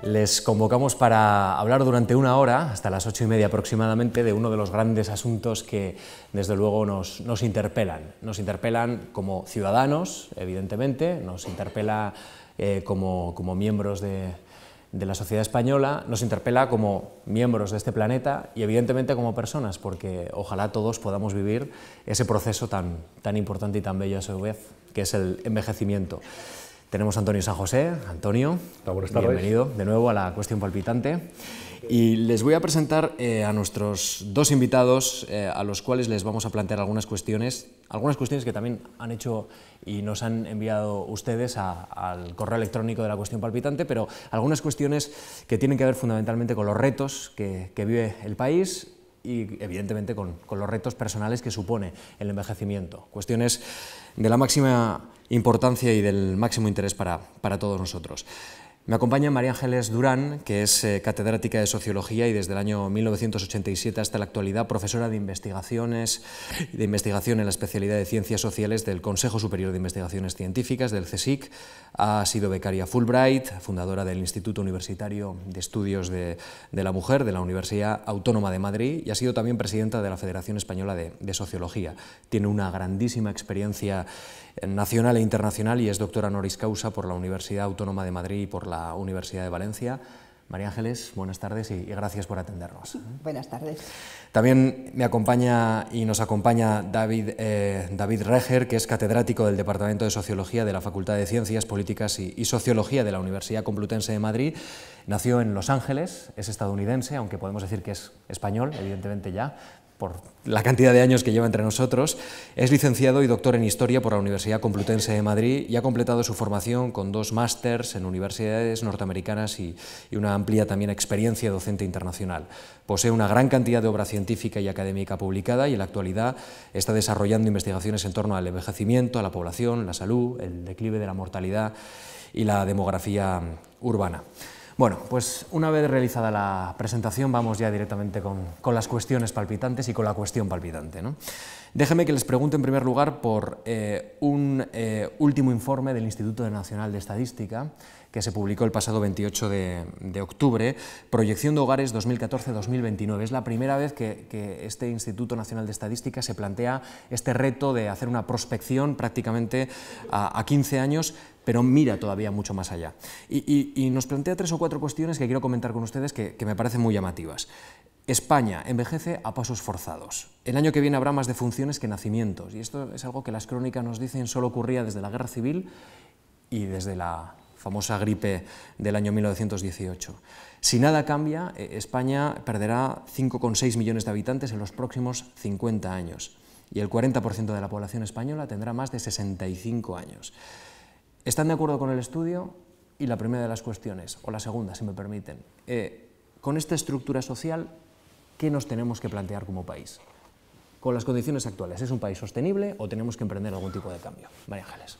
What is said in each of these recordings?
Les convocamos para hablar durante una hora, hasta las 8:30 aproximadamente, de uno de los grandes asuntos que desde luego nos interpelan. Nos interpelan como ciudadanos, evidentemente, nos interpela como miembros de la sociedad española, nos interpela como miembros de este planeta y evidentemente como personas, porque ojalá todos podamos vivir ese proceso tan importante y tan bello a su vez, que es el envejecimiento. Tenemos a Antonio San José. Antonio, bienvenido de nuevo a La Cuestión Palpitante. Y les voy a presentar a nuestros dos invitados, a los cuales les vamos a plantear algunas cuestiones que también han hecho y nos han enviado ustedes al correo electrónico de La Cuestión Palpitante, pero algunas cuestiones que tienen que ver fundamentalmente con los retos que vive el país y evidentemente con los retos personales que supone el envejecimiento. Cuestiones de la máxima importancia y del máximo interés para todos nosotros. Me acompaña María Ángeles Durán, que es catedrática de Sociología y desde el año 1987 hasta la actualidad profesora de investigación en la especialidad de Ciencias Sociales del Consejo Superior de Investigaciones Científicas, del CSIC. Ha sido becaria Fulbright, fundadora del Instituto Universitario de Estudios de la Mujer de la Universidad Autónoma de Madrid y ha sido también presidenta de la Federación Española de Sociología. Tiene una grandísima experiencia nacional e internacional y es doctora honoris causa por la Universidad Autónoma de Madrid y por la Universidad de Valencia. María Ángeles, buenas tardes y gracias por atendernos. Buenas tardes. También me acompaña y nos acompaña David Reger, que es catedrático del Departamento de Sociología de la Facultad de Ciencias Políticas y Sociología de la Universidad Complutense de Madrid. Nació en Los Ángeles, es estadounidense, aunque podemos decir que es español, evidentemente ya, por la cantidad de años que lleva entre nosotros. Es licenciado y doctor en Historia por la Universidad Complutense de Madrid y ha completado su formación con 2 másters en universidades norteamericanas y una amplia también experiencia docente internacional. Posee una gran cantidad de obra científica y académica publicada y en la actualidad está desarrollando investigaciones en torno al envejecimiento, a la población, la salud, el declive de la mortalidad y la demografía urbana. Bueno, pues una vez realizada la presentación vamos ya directamente con las cuestiones palpitantes y con la cuestión palpitante, ¿no? Déjenme que les pregunte en primer lugar por un último informe del Instituto Nacional de Estadística que se publicó el pasado 28 de octubre, Proyección de Hogares 2014-2029. Es la primera vez que este Instituto Nacional de Estadística se plantea este reto de hacer una prospección prácticamente a 15 años, pero mira todavía mucho más allá. Y nos plantea 3 o 4 cuestiones que quiero comentar con ustedes que me parecen muy llamativas. España envejece a pasos forzados. El año que viene habrá más defunciones que nacimientos, y esto es algo que las crónicas nos dicen solo ocurría desde la Guerra Civil y desde la famosa gripe del año 1918. Si nada cambia, España perderá 5,6 millones de habitantes en los próximos 50 años, y el 40% de la población española tendrá más de 65 años. ¿Están de acuerdo con el estudio? Y la primera de las cuestiones, o la segunda, si me permiten, con esta estructura social, ¿qué nos tenemos que plantear como país? Con las condiciones actuales, ¿es un país sostenible o tenemos que emprender algún tipo de cambio? María Ángeles.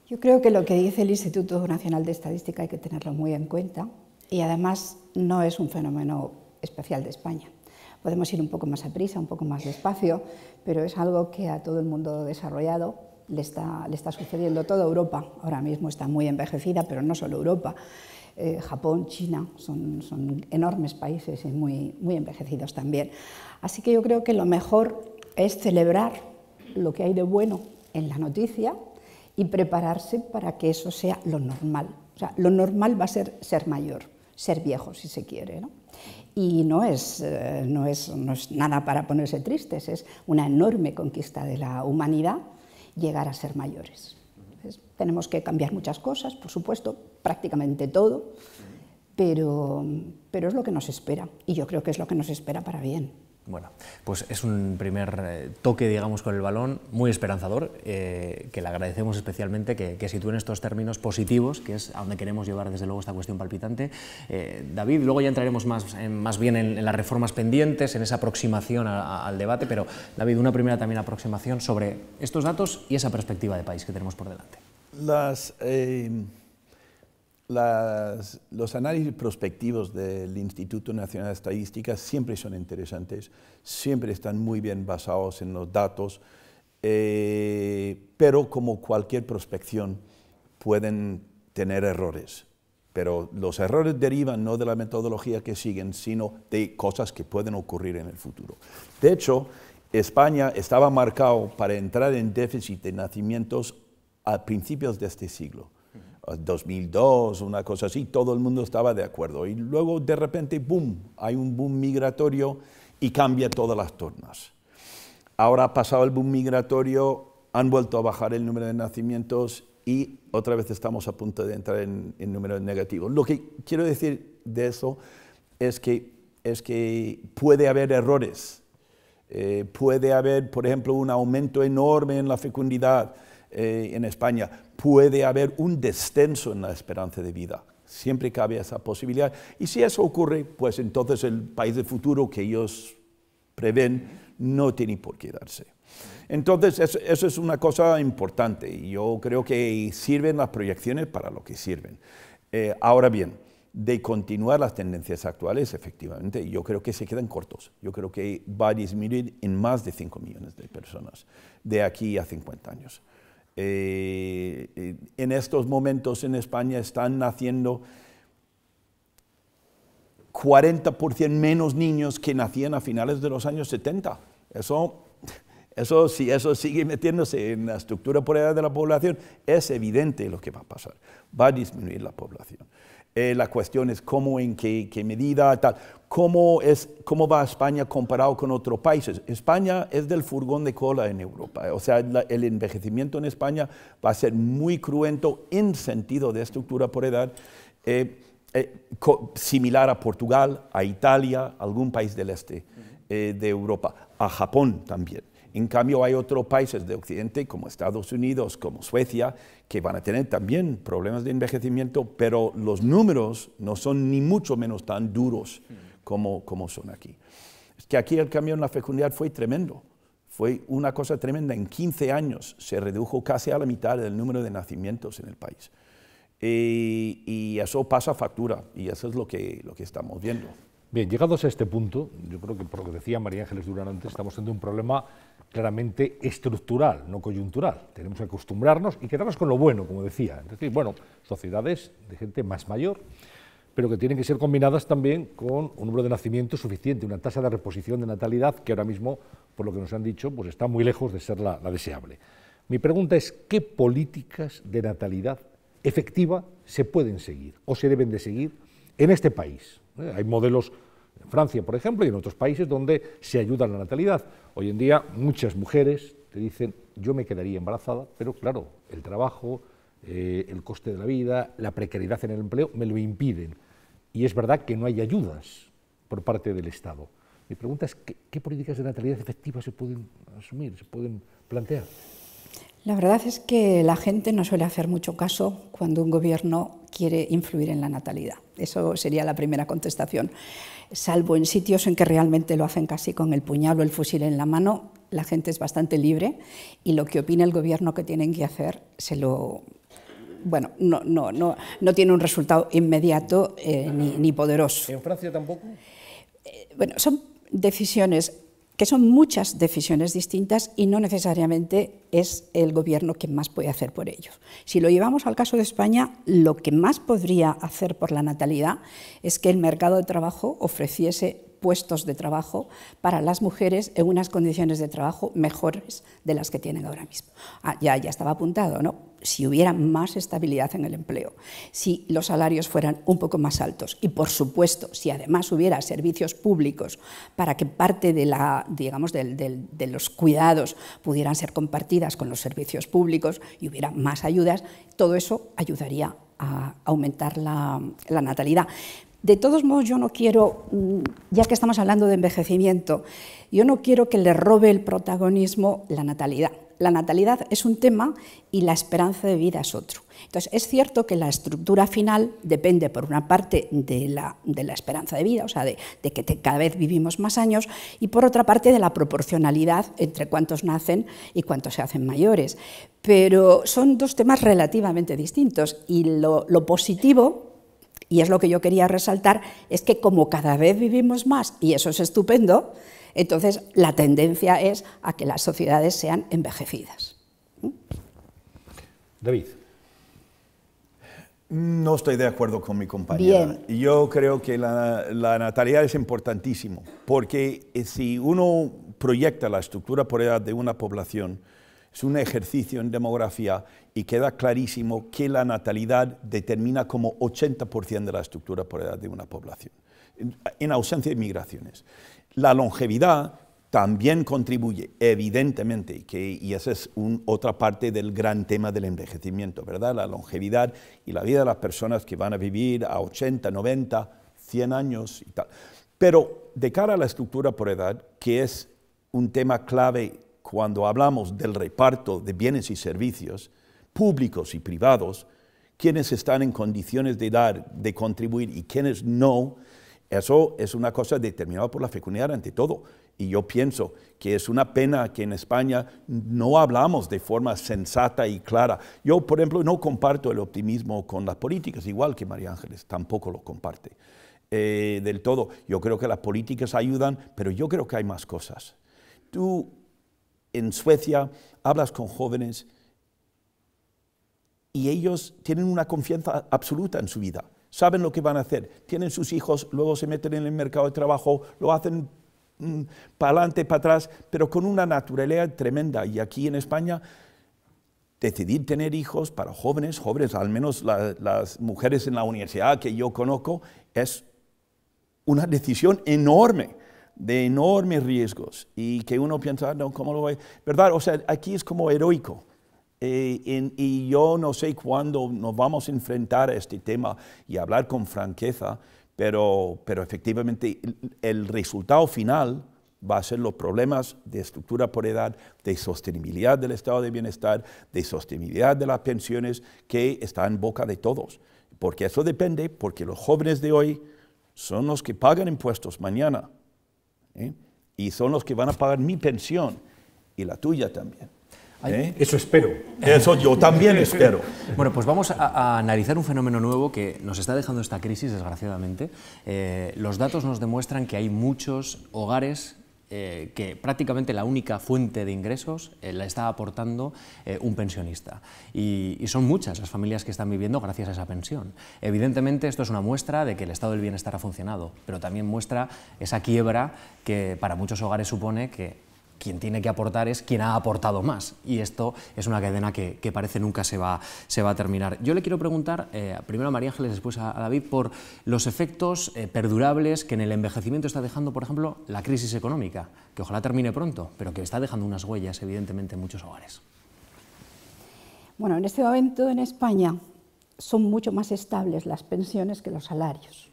Yo creo que lo que dice el Instituto Nacional de Estadística hay que tenerlo muy en cuenta y además no es un fenómeno especial de España. Podemos ir un poco más a prisa, un poco más despacio, pero es algo que a todo el mundo desarrollado le está sucediendo. Toda Europa ahora mismo está muy envejecida, pero no solo Europa. Japón, China, son enormes países y muy envejecidos también. Así que yo creo que lo mejor es celebrar lo que hay de bueno en la noticia y prepararse para que eso sea lo normal. O sea, lo normal va a ser mayor, ser viejo si se quiere, ¿no? Y no es nada para ponerse tristes, es una enorme conquista de la humanidad llegar a ser mayores. Entonces, tenemos que cambiar muchas cosas, por supuesto, prácticamente todo, pero es lo que nos espera, y yo creo que es lo que nos espera para bien. Bueno, pues es un primer toque, digamos, con el balón muy esperanzador, que le agradecemos especialmente que sitúen estos términos positivos, que es a donde queremos llevar desde luego esta cuestión palpitante. David, luego ya entraremos más bien en las reformas pendientes, en esa aproximación al debate, pero David, una primera también aproximación sobre estos datos y esa perspectiva de país que tenemos por delante. Los análisis prospectivos del Instituto Nacional de Estadística siempre son interesantes, siempre están muy bien basados en los datos, pero como cualquier prospección pueden tener errores. pero los errores derivan no de la metodología que siguen, sino de cosas que pueden ocurrir en el futuro. De hecho, España estaba marcado para entrar en déficit de nacimientos a principios de este siglo. 2002, una cosa así, todo el mundo estaba de acuerdo. Y luego, de repente, ¡boom!, hay un boom migratorio y cambia todas las tornas. Ahora ha pasado el boom migratorio, han vuelto a bajar el número de nacimientos y otra vez estamos a punto de entrar en números negativos. Lo que quiero decir de eso es que puede haber errores. Puede haber, por ejemplo, un aumento enorme en la fecundidad en España. Puede haber un descenso en la esperanza de vida. Siempre cabe esa posibilidad. Y si eso ocurre, pues entonces el país del futuro que ellos prevén no tiene por qué darse. Entonces, eso es una cosa importante. Y yo creo que sirven las proyecciones para lo que sirven. Ahora bien, de continuar las tendencias actuales, efectivamente, yo creo que se quedan cortos. Yo creo que va a disminuir en más de 5 millones de personas de aquí a 50 años. En estos momentos en España están naciendo 40% menos niños que nacían a finales de los años 70. Si eso sigue metiéndose en la estructura por edad de la población, es evidente lo que va a pasar. Va a disminuir la población. La cuestión es cómo, en qué medida, tal. ¿Cómo va España comparado con otros países? España es del furgón de cola en Europa. O sea, el envejecimiento en España va a ser muy cruento en sentido de estructura por edad, similar a Portugal, a Italia, algún país del este de Europa, a Japón también. En cambio, hay otros países de Occidente, como Estados Unidos, como Suecia, que van a tener también problemas de envejecimiento, pero los números no son ni mucho menos tan duros como son aquí. Es que aquí el cambio en la fecundidad fue tremendo. Fue una cosa tremenda. En 15 años se redujo casi a la mitad el número de nacimientos en el país. Y eso pasa factura, y eso es lo que estamos viendo. Bien, llegados a este punto, yo creo que por lo que decía María Ángeles Durán antes, estamos ante un problema claramente estructural, no coyuntural. Tenemos que acostumbrarnos y quedarnos con lo bueno, como decía. Es decir, bueno, sociedades de gente más mayor, pero que tienen que ser combinadas también con un número de nacimientos suficiente, una tasa de reposición de natalidad que ahora mismo, por lo que nos han dicho, pues está muy lejos de ser la deseable. Mi pregunta es, ¿qué políticas de natalidad efectiva se pueden seguir o se deben de seguir en este país? Hay modelos en Francia, por ejemplo, y en otros países donde se ayuda a la natalidad. Hoy en día muchas mujeres te dicen, yo me quedaría embarazada, pero claro, el trabajo, el coste de la vida, la precariedad en el empleo me lo impiden. Y es verdad que no hay ayudas por parte del Estado. Mi pregunta es, ¿qué políticas de natalidad efectivas se pueden asumir, se pueden plantear? La verdad es que la gente no suele hacer mucho caso cuando un gobierno quiere influir en la natalidad. Eso sería la primera contestación. Salvo en sitios en que realmente lo hacen casi con el puñal o el fusil en la mano, la gente es bastante libre y lo que opina el gobierno que tienen que hacer bueno, no tiene un resultado inmediato ni poderoso. ¿En Francia tampoco? Bueno, son decisiones que son muchas decisiones distintas y no necesariamente es el gobierno quien más puede hacer por ello. Si lo llevamos al caso de España, lo que más podría hacer por la natalidad es que el mercado de trabajo ofreciese puestos de trabajo para las mujeres en unas condiciones de trabajo mejores de las que tienen ahora mismo. Ya estaba apuntado, ¿no? Si hubiera más estabilidad en el empleo, si los salarios fueran un poco más altos y, por supuesto, si además hubiera servicios públicos para que parte de los cuidados pudieran ser compartidas con los servicios públicos y hubiera más ayudas, todo eso ayudaría a aumentar la natalidad. De todos modos, yo no quiero, ya que estamos hablando de envejecimiento, yo no quiero que le robe el protagonismo la natalidad. La natalidad es un tema y la esperanza de vida es otro. Entonces, es cierto que la estructura final depende, por una parte, de la esperanza de vida, o sea, de que cada vez vivimos más años, y por otra parte, de la proporcionalidad entre cuántos nacen y cuántos se hacen mayores. Pero son dos temas relativamente distintos, y lo positivo, y es lo que yo quería resaltar, es que como cada vez vivimos más, y eso es estupendo, entonces la tendencia es a que las sociedades sean envejecidas. David. No estoy de acuerdo con mi compañera. Bien. Yo creo que la natalidad es importantísimo, porque si uno proyecta la estructura por edad de una población, es un ejercicio en demografía y queda clarísimo que la natalidad determina como 80% de la estructura por edad de una población, en ausencia de migraciones. La longevidad también contribuye, evidentemente, y esa es otra parte del gran tema del envejecimiento, ¿verdad? La longevidad y la vida de las personas que van a vivir a 80, 90, 100 años y tal. Pero de cara a la estructura por edad, que es un tema clave cuando hablamos del reparto de bienes y servicios públicos y privados, quienes están en condiciones de dar, de contribuir y quienes no, eso es una cosa determinada por la fecundidad ante todo. Y yo pienso que es una pena que en España no hablamos de forma sensata y clara. Yo, por ejemplo, no comparto el optimismo con las políticas, igual que María Ángeles, tampoco lo comparte del todo. Yo creo que las políticas ayudan, pero yo creo que hay más cosas. Tú en Suecia hablas con jóvenes y ellos tienen una confianza absoluta en su vida. Saben lo que van a hacer, tienen sus hijos, luego se meten en el mercado de trabajo, lo hacen para adelante, para atrás, pero con una naturalidad tremenda. Y aquí en España, decidir tener hijos para jóvenes, al menos las mujeres en la universidad que yo conozco, es una decisión enorme, de enormes riesgos, y que uno piensa, no, ¿cómo lo voy? ¿Verdad? O sea, aquí es como heroico. Y yo no sé cuándo nos vamos a enfrentar a este tema y hablar con franqueza, pero efectivamente el resultado final va a ser los problemas de estructura por edad, de sostenibilidad del estado de bienestar, de sostenibilidad de las pensiones, que está en boca de todos. Porque eso depende, porque los jóvenes de hoy son los que pagan impuestos mañana, y son los que van a pagar mi pensión y la tuya también. Eso espero. Eso yo también espero. Bueno, pues vamos a analizar un fenómeno nuevo que nos está dejando esta crisis, desgraciadamente. Los datos nos demuestran que hay muchos hogares que prácticamente la única fuente de ingresos la está aportando un pensionista. Y son muchas las familias que están viviendo gracias a esa pensión. Evidentemente esto es una muestra de que el estado del bienestar ha funcionado, pero también muestra esa quiebra que para muchos hogares supone que quien tiene que aportar es quien ha aportado más, y esto es una cadena que parece nunca se va a terminar. Yo le quiero preguntar, primero a María Ángeles, después a David, por los efectos perdurables que en el envejecimiento está dejando, por ejemplo, la crisis económica, que ojalá termine pronto, pero que está dejando unas huellas, evidentemente, en muchos hogares. Bueno, en este momento en España son mucho más estables las pensiones que los salarios.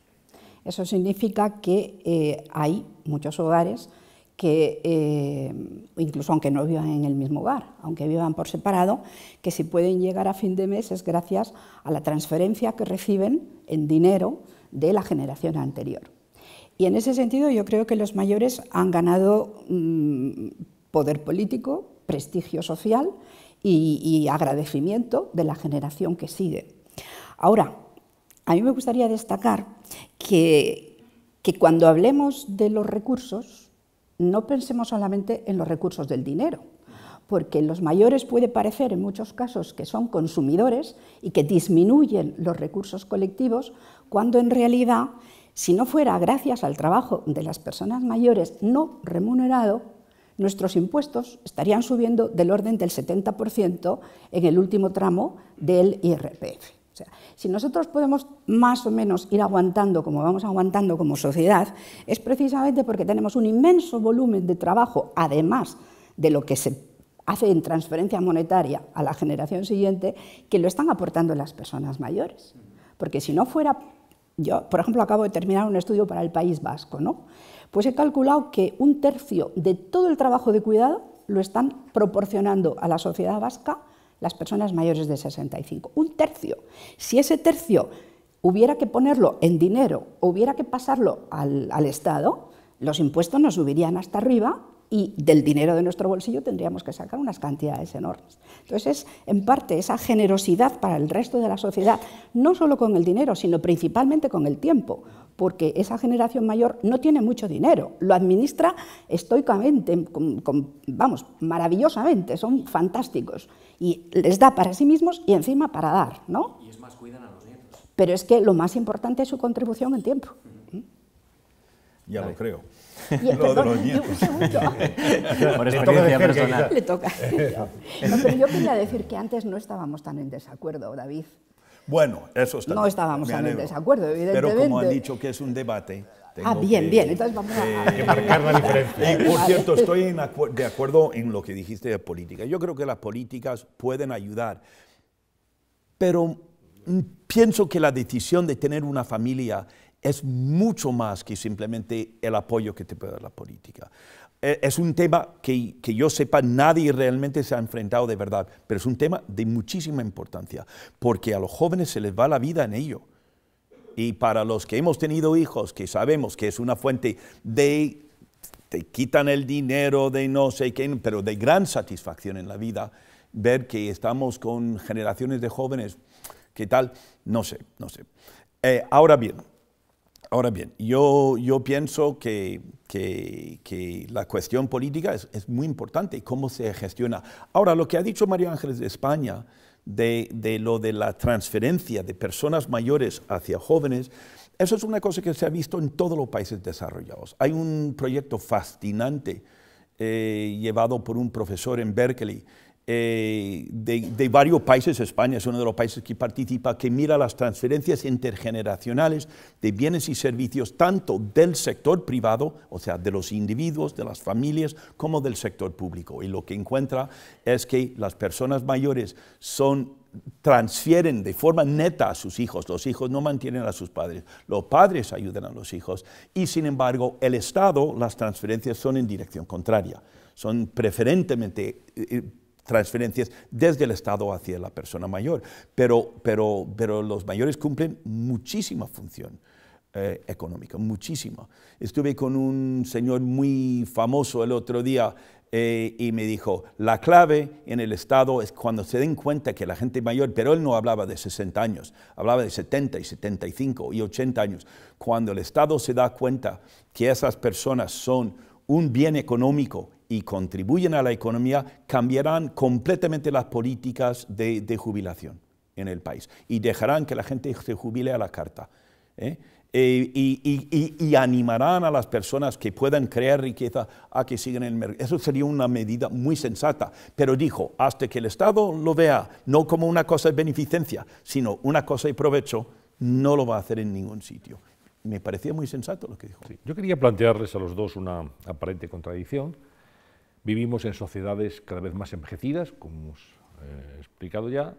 Eso significa que hay muchos hogares que, incluso aunque no vivan en el mismo hogar, aunque vivan por separado, que si pueden llegar a fin de mes es gracias a la transferencia que reciben en dinero de la generación anterior. Y en ese sentido yo creo que los mayores han ganado poder político, prestigio social y agradecimiento de la generación que sigue. Ahora, a mí me gustaría destacar que cuando hablemos de los recursos, no pensemos solamente en los recursos del dinero, porque en los mayores puede parecer en muchos casos que son consumidores y que disminuyen los recursos colectivos, cuando en realidad, si no fuera gracias al trabajo de las personas mayores no remunerado, nuestros impuestos estarían subiendo del orden del 70% en el último tramo del IRPF. O sea, si nosotros podemos más o menos ir aguantando como vamos aguantando como sociedad, es precisamente porque tenemos un inmenso volumen de trabajo, además de lo que se hace en transferencia monetaria a la generación siguiente, que lo están aportando las personas mayores. Porque si no fuera, yo por ejemplo acabo de terminar un estudio para el País Vasco, ¿no? Pues he calculado que 1/3 de todo el trabajo de cuidado lo están proporcionando a la sociedad vasca las personas mayores de 65, 1/3. Si ese tercio hubiera que ponerlo en dinero o hubiera que pasarlo al Estado, los impuestos nos subirían hasta arriba y del dinero de nuestro bolsillo tendríamos que sacar unas cantidades enormes. Entonces es en parte esa generosidad para el resto de la sociedad, no solo con el dinero, sino principalmente con el tiempo, porque esa generación mayor no tiene mucho dinero, lo administra estoicamente, vamos, maravillosamente, son fantásticos, y les da para sí mismos y encima para dar, ¿no? Y es más, cuidan a los nietos. pero es que lo más importante es su contribución en tiempo. Ya lo creo. Lo de los nietos. Un segundo. Por experiencia personal. Le toca. No, pero yo quería decir que antes no estábamos tan en desacuerdo, David. Bueno, eso está No bien. estábamos tan en desacuerdo, evidentemente. Pero como han dicho que es un debate... Bien, entonces vamos a marcar la diferencia. Y por cierto, estoy de acuerdo en lo que dijiste de política. Yo creo que las políticas pueden ayudar, pero pienso que la decisión de tener una familia es mucho más que simplemente el apoyo que te puede dar la política. Es un tema que yo sepa, nadie realmente se ha enfrentado de verdad, pero es un tema de muchísima importancia, porque a los jóvenes se les va la vida en ello. Y para los que hemos tenido hijos, que sabemos que es una fuente de, te quitan el dinero, de no sé qué, pero de gran satisfacción en la vida, ver que estamos con generaciones de jóvenes, ¿qué tal? No sé. Ahora bien, yo pienso que la cuestión política es muy importante y cómo se gestiona. Ahora, lo que ha dicho María Ángeles de España, de lo de la transferencia de personas mayores hacia jóvenes, eso es una cosa que se ha visto en todos los países desarrollados. Hay un proyecto fascinante llevado por un profesor en Berkeley de varios países. España es uno de los países que participa, que mira las transferencias intergeneracionales de bienes y servicios tanto del sector privado, o sea, de los individuos, de las familias, como del sector público. Y lo que encuentra es que las personas mayores transfieren de forma neta a sus hijos. Los hijos no mantienen a sus padres, los padres ayudan a los hijos. Y sin embargo, el Estado, las transferencias son en dirección contraria. Son preferentemente transferencias desde el Estado hacia la persona mayor, pero los mayores cumplen muchísima función económica, muchísima. Estuve con un señor muy famoso el otro día y me dijo, la clave en el Estado es cuando se den cuenta que la gente mayor, pero él no hablaba de 60 años, hablaba de 70 y 75 y 80 años, cuando el Estado se da cuenta que esas personas son un bien económico y contribuyen a la economía, cambiarán completamente las políticas de jubilación en el país y dejarán que la gente se jubile a la carta. Y animarán a las personas que puedan crear riqueza a que sigan en el mercado. Eso sería una medida muy sensata, pero dijo, hasta que el Estado lo vea no como una cosa de beneficencia, sino una cosa de provecho, no lo va a hacer en ningún sitio. Me parecía muy sensato lo que dijo. Sí, yo quería plantearles a los dos una aparente contradicción. Vivimos en sociedades cada vez más envejecidas, como hemos explicado ya,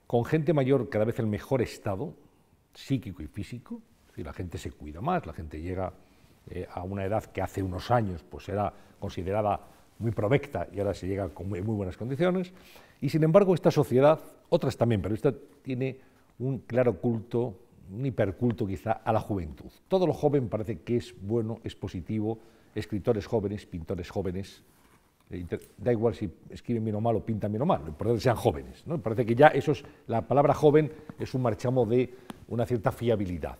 con gente mayor cada vez en mejor estado psíquico y físico, es decir, la gente se cuida más, la gente llega a una edad que hace unos años pues era considerada muy provecta y ahora se llega con muy buenas condiciones, y sin embargo esta sociedad, otras también, pero esta tiene un claro culto, un hiperculto quizá a la juventud. Todo lo joven parece que es bueno, es positivo, escritores jóvenes, pintores jóvenes, da igual si escriben bien o mal o pintan bien o mal, lo importante es que sean jóvenes, ¿no? Parece que ya la palabra joven es un marchamo de una cierta fiabilidad.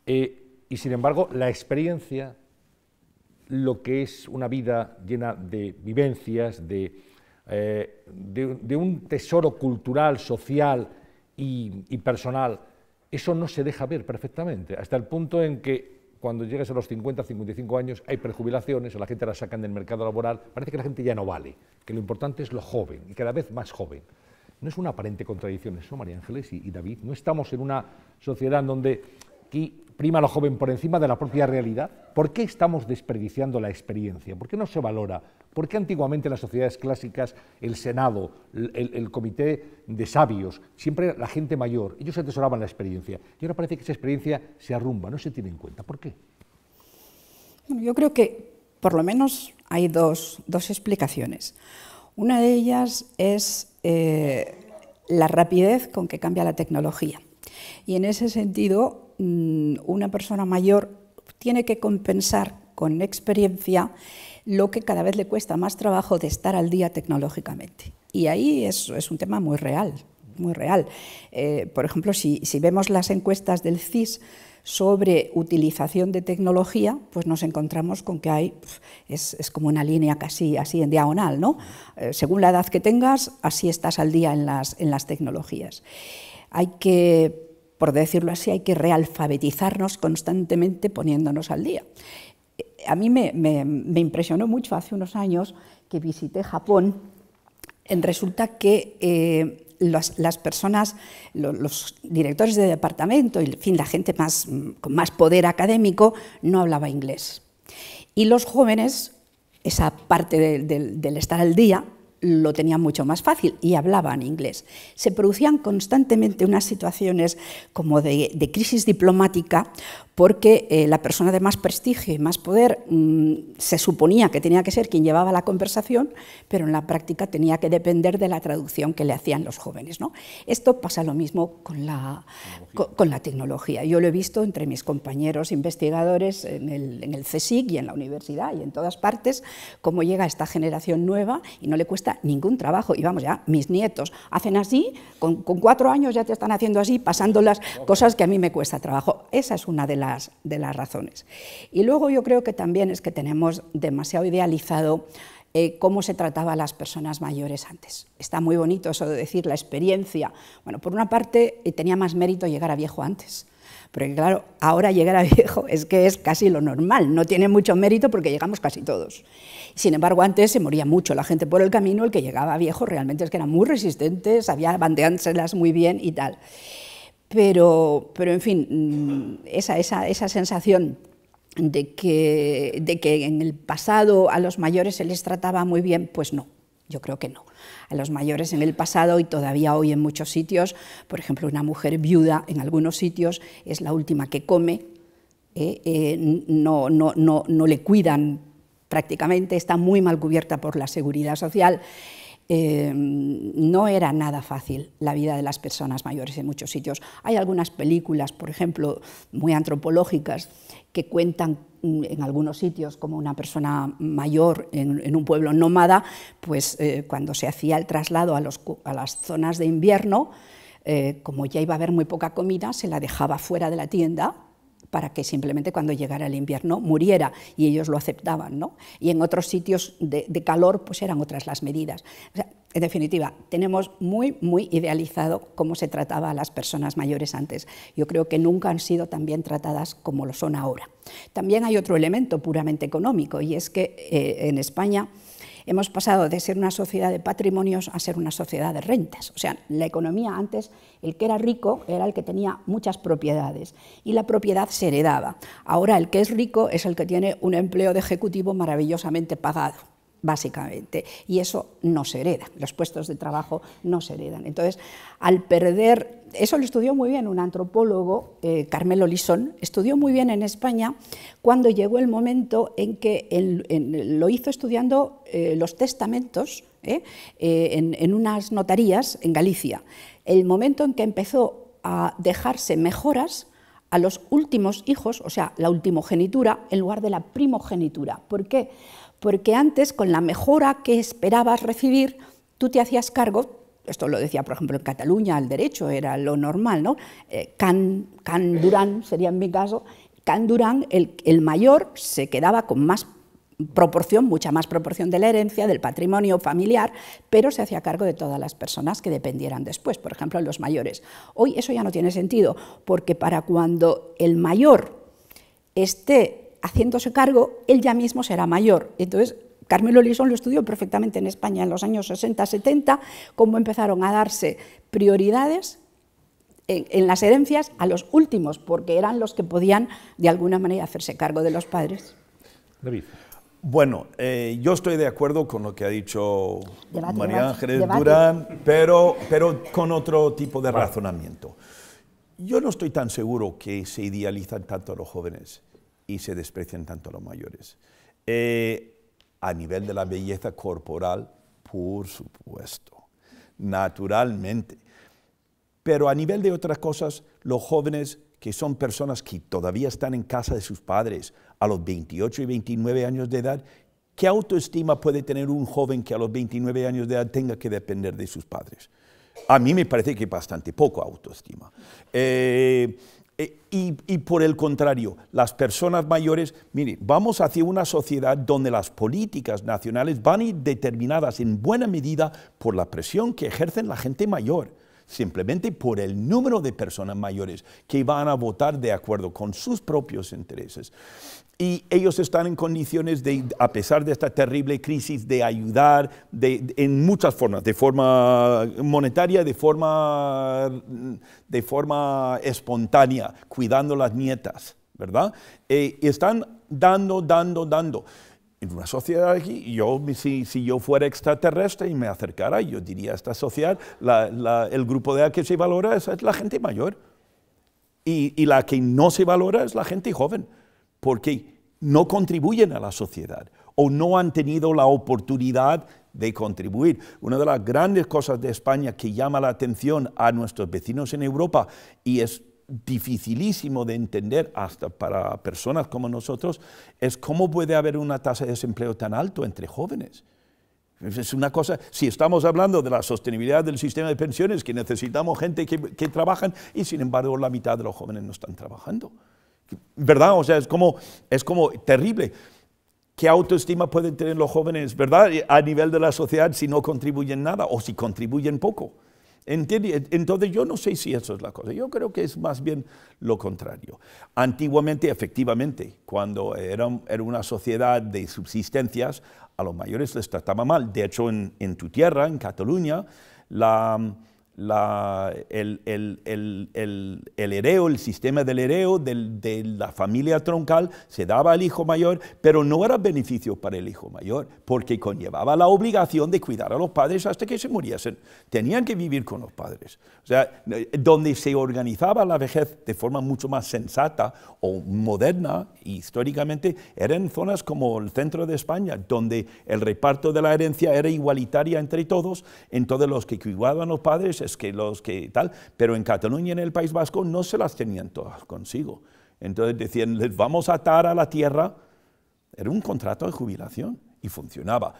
Y sin embargo, la experiencia, lo que es una vida llena de vivencias, de un tesoro cultural, social y personal, eso no se deja ver perfectamente, hasta el punto en que cuando llegues a los 50, 55 años hay prejubilaciones, a la gente la sacan del mercado laboral, parece que la gente ya no vale, que lo importante es lo joven y cada vez más joven. No es una aparente contradicción eso, María Ángeles y David. No estamos en una sociedad en donde aquí prima lo joven por encima de la propia realidad. ¿Por qué estamos desperdiciando la experiencia? ¿Por qué no se valora? ¿Por qué antiguamente en las sociedades clásicas el Senado, el comité de sabios, siempre la gente mayor, ellos atesoraban la experiencia? Y ahora parece que esa experiencia se arrumba, no se tiene en cuenta. ¿Por qué? Bueno, yo creo que por lo menos hay dos explicaciones. Una de ellas es la rapidez con que cambia la tecnología. Y en ese sentido, una persona mayor tiene que compensar con experiencia lo que cada vez le cuesta más trabajo de estar al día tecnológicamente. Y ahí es un tema muy real, muy real. Por ejemplo, si vemos las encuestas del CIS sobre utilización de tecnología, pues nos encontramos con que es como una línea casi así en diagonal, ¿no? Según la edad que tengas, así estás al día en las tecnologías. Hay que por decirlo así, hay que realfabetizarnos constantemente poniéndonos al día. A mí me impresionó mucho hace unos años que visité Japón. Resulta que las personas, los directores de departamento, y en fin, la gente con más poder académico, no hablaba inglés. Y los jóvenes, esa parte del estar al día, lo tenían mucho más fácil y hablaban inglés. Se producían constantemente unas situaciones como de crisis diplomática, porque la persona de más prestigio y más poder se suponía que tenía que ser quien llevaba la conversación, pero en la práctica tenía que depender de la traducción que le hacían los jóvenes, ¿no? Esto pasa lo mismo con la tecnología. Yo lo he visto entre mis compañeros investigadores en el CSIC y en la universidad y en todas partes, cómo llega esta generación nueva y no le cuesta ningún trabajo. Y vamos, ya mis nietos hacen así, con 4 años ya te están haciendo así, pasando las cosas que a mí me cuesta trabajo. Esa es una de las razones. Y luego yo creo que también es que tenemos demasiado idealizado cómo se trataba a las personas mayores antes. Está muy bonito eso de decir la experiencia. Bueno, por una parte tenía más mérito llegar a viejo antes, porque claro, ahora llegar a viejo es que es casi lo normal, no tiene mucho mérito porque llegamos casi todos. Sin embargo, antes se moría mucho la gente por el camino, el que llegaba a viejo realmente es que era muy resistente, sabía bandeárselas muy bien y tal. Pero en fin, esa sensación de que en el pasado a los mayores se les trataba muy bien, pues no, yo creo que no. A los mayores en el pasado y todavía hoy en muchos sitios, por ejemplo, una mujer viuda en algunos sitios es la última que come, no le cuidan prácticamente, está muy mal cubierta por la seguridad social. No era nada fácil la vida de las personas mayores en muchos sitios. Hay algunas películas, por ejemplo, muy antropológicas, que cuentan en algunos sitios como una persona mayor en un pueblo nómada, pues cuando se hacía el traslado a las zonas de invierno, como ya iba a haber muy poca comida, se la dejaba fuera de la tienda para que simplemente cuando llegara el invierno muriera, y ellos lo aceptaban, ¿no? Y en otros sitios de calor pues eran otras las medidas. O sea, en definitiva, tenemos muy idealizado cómo se trataba a las personas mayores antes. Yo creo que nunca han sido tan bien tratadas como lo son ahora. También hay otro elemento puramente económico, y es que en España hemos pasado de ser una sociedad de patrimonios a ser una sociedad de rentas. O sea, la economía antes, el que era rico era el que tenía muchas propiedades y la propiedad se heredaba. Ahora el que es rico es el que tiene un empleo de ejecutivo maravillosamente pagado, básicamente, y eso no se hereda, los puestos de trabajo no se heredan. Entonces, al perder, eso lo estudió muy bien un antropólogo, Carmelo Lisón, estudió muy bien en España cuando llegó el momento en que lo hizo estudiando los testamentos en unas notarías en Galicia. El momento en que empezó a dejarse mejoras a los últimos hijos, o sea, la ultimogenitura en lugar de la primogenitura. ¿Por qué? Porque antes, con la mejora que esperabas recibir, tú te hacías cargo, esto lo decía, por ejemplo, en Cataluña, el derecho era lo normal, ¿no? Can Durán, sería en mi caso, Can Durán, el mayor, se quedaba con más proporción, mucha más proporción de la herencia, del patrimonio familiar, pero se hacía cargo de todas las personas que dependieran después, por ejemplo, los mayores. Hoy eso ya no tiene sentido, porque para cuando el mayor esté haciéndose cargo, él ya mismo será mayor. Entonces, Carmelo Lisón lo estudió perfectamente en España en los años 60-70, cómo empezaron a darse prioridades en las herencias a los últimos, porque eran los que podían, de alguna manera, hacerse cargo de los padres. David. Bueno, yo estoy de acuerdo con lo que ha dicho María Ángeles Durán, pero con otro tipo de razonamiento. Yo no estoy tan seguro que se idealizan tanto a los jóvenes y se desprecian tanto a los mayores. A nivel de la belleza corporal, por supuesto, naturalmente. Pero a nivel de otras cosas, los jóvenes, que son personas que todavía están en casa de sus padres a los 28 y 29 años de edad, ¿qué autoestima puede tener un joven que a los 29 años de edad tenga que depender de sus padres? A mí me parece que bastante poco autoestima. Y por el contrario, las personas mayores, mire, vamos hacia una sociedad donde las políticas nacionales van a ir determinadas en buena medida por la presión que ejercen la gente mayor. simplemente por el número de personas mayores que van a votar de acuerdo con sus propios intereses. Y ellos están en condiciones de, a pesar de esta terrible crisis, de ayudar en muchas formas, de forma monetaria, de forma espontánea, cuidando las nietas, ¿verdad? Están dando. En una sociedad aquí, si yo fuera extraterrestre y me acercara, yo diría a esta sociedad, el grupo de la que se valora es la gente mayor. Y la que no se valora es la gente joven, porque no contribuyen a la sociedad o no han tenido la oportunidad de contribuir. Una de las grandes cosas de España que llama la atención a nuestros vecinos en Europa y es dificilísimo de entender hasta para personas como nosotros, es cómo puede haber una tasa de desempleo tan alto entre jóvenes. Es una cosa, si estamos hablando de la sostenibilidad del sistema de pensiones, que necesitamos gente que trabajan y sin embargo la mitad de los jóvenes no están trabajando. ¿Verdad? O sea, es como terrible. ¿Qué autoestima pueden tener los jóvenes, verdad, a nivel de la sociedad si no contribuyen nada o si contribuyen poco? ¿Entiende? Entonces yo no sé si eso es la cosa. Yo creo que es más bien lo contrario. Antiguamente, efectivamente, cuando era una sociedad de subsistencias, a los mayores les trataba mal. De hecho, en tu tierra, en Cataluña, el hereo, el sistema del hereo de la familia troncal se daba al hijo mayor, pero no era beneficio para el hijo mayor, porque conllevaba la obligación de cuidar a los padres hasta que se muriesen. Tenían que vivir con los padres. O sea, donde se organizaba la vejez de forma mucho más sensata o moderna, históricamente, eran zonas como el centro de España, donde el reparto de la herencia era igualitaria entre todos, entonces los que cuidaban a los padres es que los que tal, pero en Cataluña y en el País Vasco no se las tenían todas consigo. Entonces decían, les vamos a atar a la tierra. Era un contrato de jubilación y funcionaba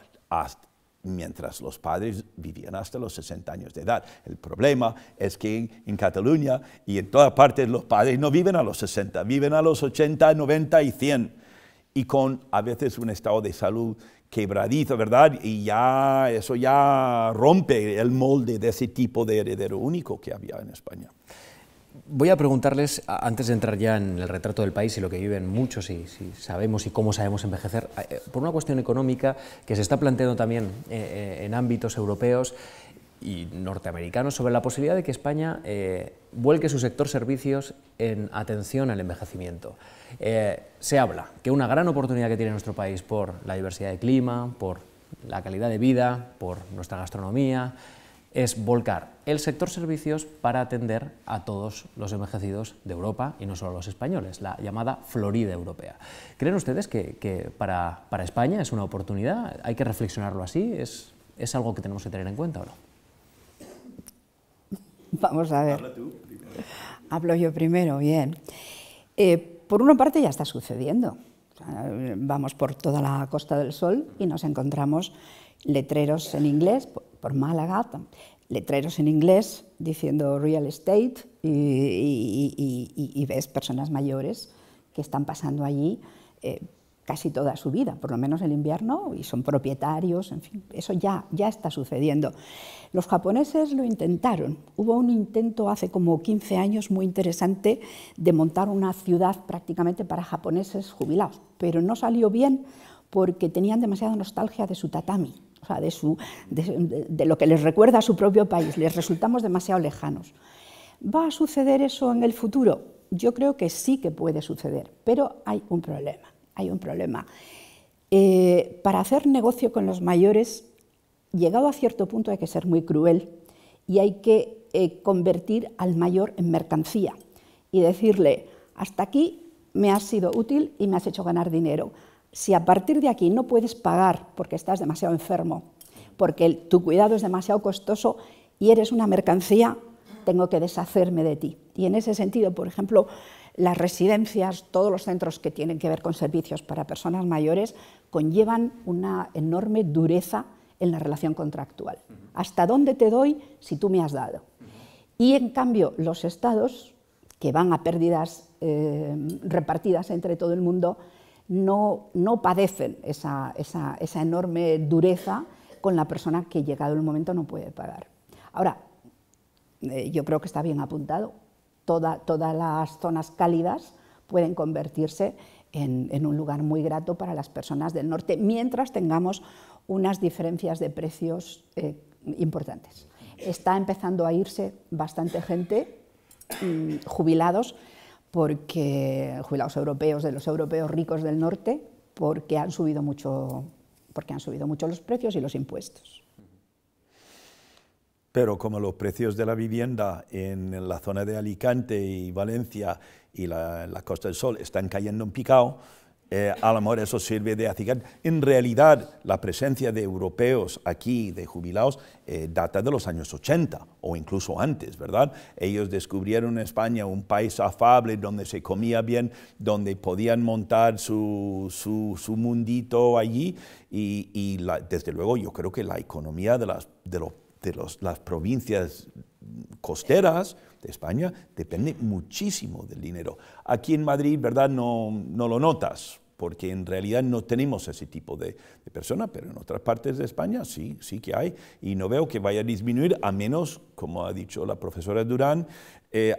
mientras los padres vivían hasta los 60 años de edad. El problema es que en Cataluña y en todas partes los padres no viven a los 60, viven a los 80, 90 y 100. Y con a veces un estado de salud quebradizo, ¿verdad? Y ya eso ya rompe el molde de ese tipo de heredero único que había en España. Voy a preguntarles, antes de entrar ya en el retrato del país y lo que viven muchos y si sabemos y cómo sabemos envejecer, por una cuestión económica que se está planteando también en ámbitos europeos y norteamericanos sobre la posibilidad de que España vuelque su sector servicios en atención al envejecimiento. Se habla que una gran oportunidad que tiene nuestro país por la diversidad de clima, por la calidad de vida, por nuestra gastronomía, es volcar el sector servicios para atender a todos los envejecidos de Europa y no solo a los españoles, la llamada Florida europea. ¿Creen ustedes que para España es una oportunidad? ¿Hay que reflexionarlo así? ¿Es algo que tenemos que tener en cuenta o no? Vamos a ver. Habla tú primero. Hablo yo primero, bien. Por una parte ya está sucediendo. O sea, vamos por toda la Costa del Sol y nos encontramos letreros en inglés, por Málaga, letreros en inglés diciendo real estate y ves personas mayores que están pasando allí casi toda su vida, por lo menos el invierno, y son propietarios, en fin, eso ya está sucediendo. Los japoneses lo intentaron, hubo un intento hace como 15 años muy interesante de montar una ciudad prácticamente para japoneses jubilados, pero no salió bien porque tenían demasiada nostalgia de su tatami, o sea, de lo que les recuerda a su propio país, les resultamos demasiado lejanos. ¿Va a suceder eso en el futuro? Yo creo que sí que puede suceder, pero hay un problema. Para hacer negocio con los mayores, llegado a cierto punto hay que ser muy cruel y hay que convertir al mayor en mercancía y decirle, hasta aquí me has sido útil y me has hecho ganar dinero. Si a partir de aquí no puedes pagar porque estás demasiado enfermo, porque tu cuidado es demasiado costoso y eres una mercancía, tengo que deshacerme de ti. Y en ese sentido, por ejemplo, las residencias, todos los centros que tienen que ver con servicios para personas mayores, conllevan una enorme dureza en la relación contractual. ¿Hasta dónde te doy si tú me has dado? Y en cambio, los estados, que van a pérdidas repartidas entre todo el mundo, no padecen esa enorme dureza con la persona que, llegado el momento, no puede pagar. Ahora, yo creo que está bien apuntado. Todas las zonas cálidas pueden convertirse en un lugar muy grato para las personas del norte, mientras tengamos unas diferencias de precios importantes. Está empezando a irse bastante gente, jubilados europeos, de los europeos ricos del norte, porque han subido mucho los precios y los impuestos. Pero como los precios de la vivienda en la zona de Alicante y Valencia y la Costa del Sol están cayendo en picado, a lo mejor eso sirve de acicate. En realidad, la presencia de europeos aquí, de jubilados, data de los años 80 o incluso antes, ¿verdad? Ellos descubrieron en España un país afable donde se comía bien, donde podían montar su mundito allí y desde luego yo creo que la economía de las provincias costeras de España depende muchísimo del dinero. Aquí en Madrid, ¿verdad?, no lo notas, porque en realidad no tenemos ese tipo de personas, pero en otras partes de España sí que hay, y no veo que vaya a disminuir, a menos, como ha dicho la profesora Durán,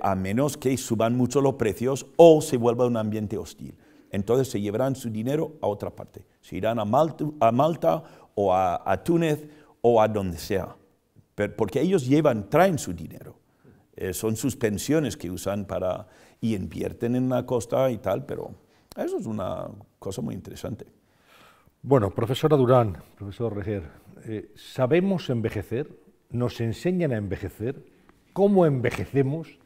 a menos que suban mucho los precios o se vuelva un ambiente hostil. Entonces se llevarán su dinero a otra parte, se irán a Malta o a Túnez o a donde sea, porque ellos traen su dinero. Son sus pensiones que usan y invierten en la costa y tal, pero eso es una cosa muy interesante. Bueno, profesora Durán, profesor Reger, ¿sabemos envejecer? ¿Nos enseñan a envejecer? ¿Cómo envejecemos?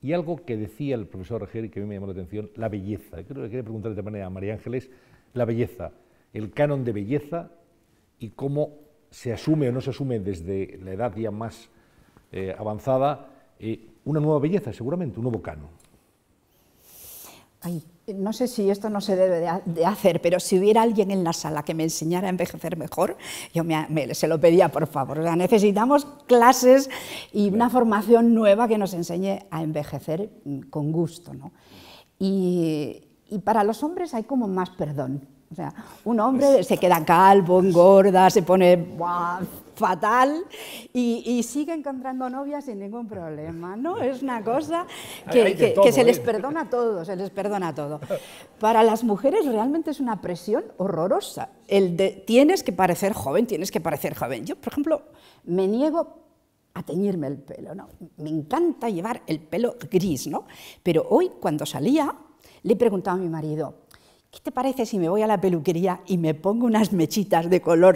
Y algo que decía el profesor Reger y que a mí me llamó la atención, la belleza. Creo que quería preguntarle de manera a María Ángeles, la belleza, el canon de belleza y cómo se asume o no se asume desde la edad ya más avanzada una nueva belleza, seguramente, un nuevo canon. Ay, no sé si esto no se debe de hacer, pero si hubiera alguien en la sala que me enseñara a envejecer mejor, yo se lo pedía, por favor. O sea, necesitamos clases y una formación nueva que nos enseñe a envejecer con gusto, ¿no? Y para los hombres hay como más perdón. O sea, un hombre se queda calvo, engorda, se pone fatal y sigue encontrando novias sin ningún problema, ¿no? Es una cosa que se les perdona todo, se les perdona todo. Para las mujeres realmente es una presión horrorosa. Tienes que parecer joven, tienes que parecer joven. Yo, por ejemplo, me niego a teñirme el pelo, ¿no? Me encanta llevar el pelo gris, ¿no? Pero hoy, cuando salía, le he preguntado a mi marido, ¿qué te parece si me voy a la peluquería y me pongo unas mechitas de color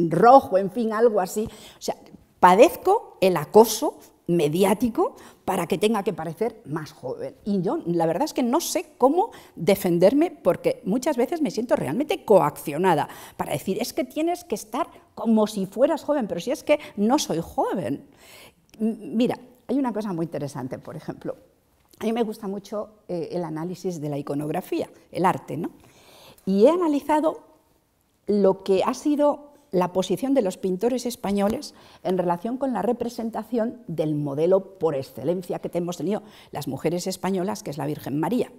rojo, en fin, algo así? O sea, padezco el acoso mediático para que tenga que parecer más joven. Y yo, la verdad es que no sé cómo defenderme porque muchas veces me siento realmente coaccionada para decir, es que tienes que estar como si fueras joven, pero si es que no soy joven. Mira, hay una cosa muy interesante, por ejemplo. A mí me gusta mucho el análisis de la iconografía, el arte, ¿no? Y he analizado lo que ha sido la posición de los pintores españoles en relación con la representación del modelo por excelencia que hemos tenido las mujeres españolas, que es la Virgen María.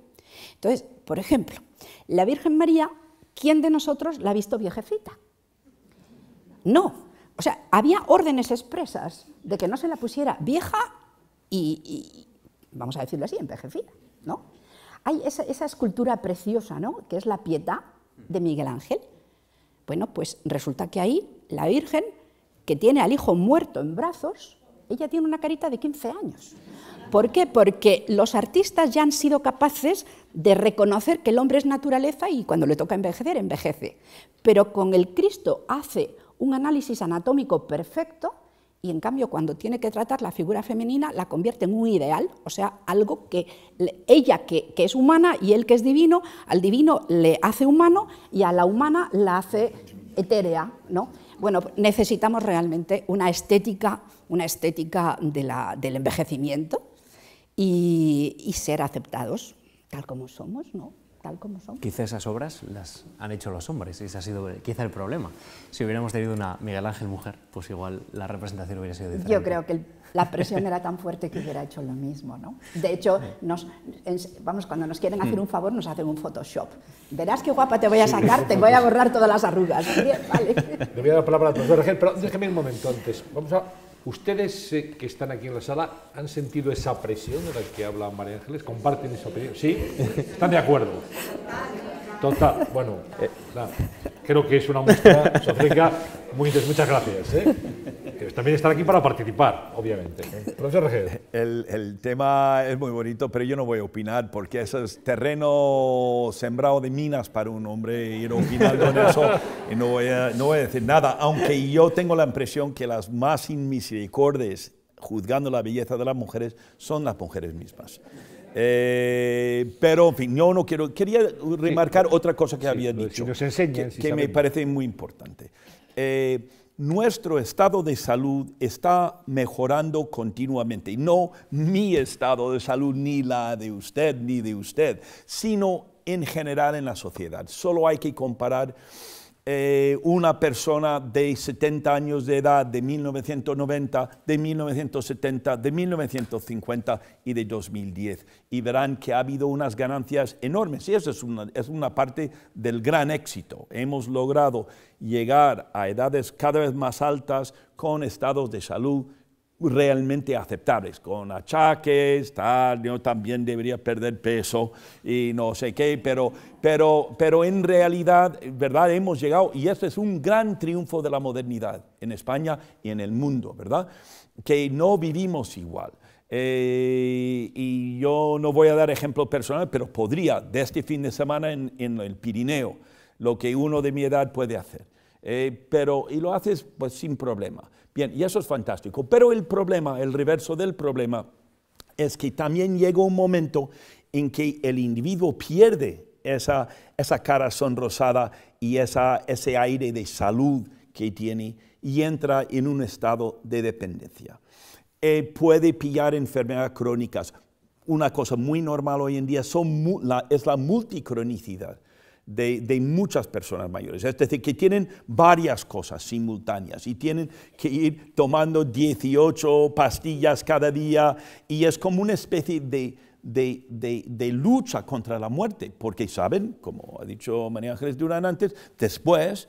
Entonces, por ejemplo, la Virgen María, ¿quién de nosotros la ha visto viejecita? No. O sea, había órdenes expresas de que no se la pusiera vieja y vamos a decirlo así, envejecida, ¿no? Hay esa escultura preciosa, ¿no?, que es la Pietà de Miguel Ángel. Bueno, pues resulta que ahí la Virgen, que tiene al hijo muerto en brazos, ella tiene una carita de 15 años. ¿Por qué? Porque los artistas ya han sido capaces de reconocer que el hombre es naturaleza y cuando le toca envejecer, envejece. Pero con el Cristo hace un análisis anatómico perfecto y en cambio cuando tiene que tratar la figura femenina la convierte en un ideal, o sea, algo que ella que es humana y él que es divino, al divino le hace humano y a la humana la hace etérea, ¿no? Bueno, necesitamos realmente una estética del envejecimiento y ser aceptados tal como somos, ¿no? Tal como somos. Quizá esas obras las han hecho los hombres, y ese ha sido quizá el problema. Si hubiéramos tenido una Miguel Ángel mujer, pues igual la representación hubiera sido diferente. Yo creo que la presión era tan fuerte que hubiera hecho lo mismo, ¿no? De hecho, cuando nos quieren hacer un favor, nos hacen un Photoshop. Verás qué guapa te voy a sacar, te voy a borrar todas las arrugas. Bien, vale. Le voy a dar la palabra al profesor Regel, pero déjeme un momento antes. Vamos a ¿Ustedes que están aquí en la sala han sentido esa presión de la que habla María Ángeles? ¿Comparten esa opinión? ¿Sí? ¿Están de acuerdo? Total. Bueno, creo que es una muestra sociológica muy interesante. Muchas gracias. También están aquí para participar, obviamente. Profesor Reger. El tema es muy bonito, pero yo no voy a opinar porque eso es terreno sembrado de minas para un hombre ir opinando en eso y no voy a decir nada, aunque yo tengo la impresión que las más inmisericordias juzgando la belleza de las mujeres son las mujeres mismas. Pero, en fin, yo no quería remarcar otra cosa que había dicho, si nos enseñan, que me parece muy importante. Nuestro estado de salud está mejorando continuamente. No mi estado de salud, ni la de usted, ni de usted, sino en general en la sociedad. Solo hay que comparar una persona de 70 años de edad de 1990, de 1970, de 1950 y de 2010. Y verán que ha habido unas ganancias enormes. Y eso es una parte del gran éxito. Hemos logrado llegar a edades cada vez más altas con estados de salud realmente aceptables, con achaques, tal, yo también debería perder peso y no sé qué, pero en realidad, ¿verdad? Hemos llegado, y esto es un gran triunfo de la modernidad en España y en el mundo, ¿verdad? Que no vivimos igual. Y yo no voy a dar ejemplo personal, pero podría, de este fin de semana en el Pirineo, lo que uno de mi edad puede hacer. Y lo haces pues sin problema. Bien, y eso es fantástico. Pero el problema, el reverso del problema, es que también llega un momento en que el individuo pierde esa cara sonrosada y ese aire de salud que tiene y entra en un estado de dependencia. Puede pillar enfermedades crónicas. Una cosa muy normal hoy en día es la multicronicidad de muchas personas mayores, es decir, que tienen varias cosas simultáneas y tienen que ir tomando 18 pastillas cada día y es como una especie de lucha contra la muerte, porque saben, como ha dicho María Ángeles Durán antes, después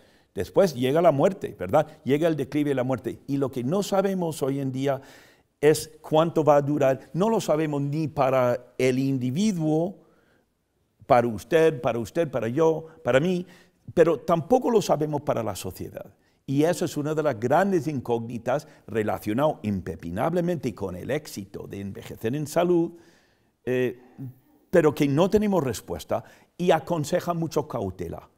llega la muerte, ¿verdad? Llega el declive de la muerte y lo que no sabemos hoy en día es cuánto va a durar, no lo sabemos ni para el individuo, para usted, para yo, para mí, pero tampoco lo sabemos para la sociedad. Y eso es una de las grandes incógnitas relacionado impepinablemente con el éxito de envejecer en salud, pero que no tenemos respuesta y aconseja mucho cautela,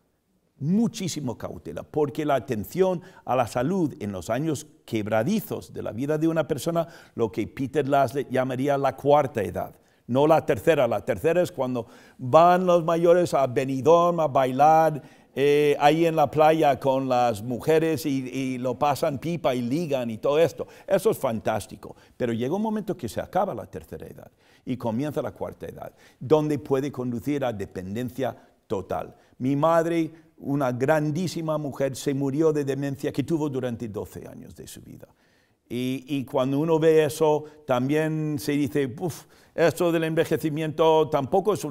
muchísimo cautela, porque la atención a la salud en los años quebradizos de la vida de una persona, lo que Peter Laszlo llamaría la cuarta edad. No la tercera es cuando van los mayores a Benidorm a bailar ahí en la playa con las mujeres y lo pasan pipa y ligan y todo esto. Eso es fantástico, pero llega un momento que se acaba la tercera edad y comienza la cuarta edad, donde puede conducir a dependencia total. Mi madre, una grandísima mujer, se murió de demencia que tuvo durante 12 años de su vida. Y cuando uno ve eso, también se dice, esto del envejecimiento tampoco es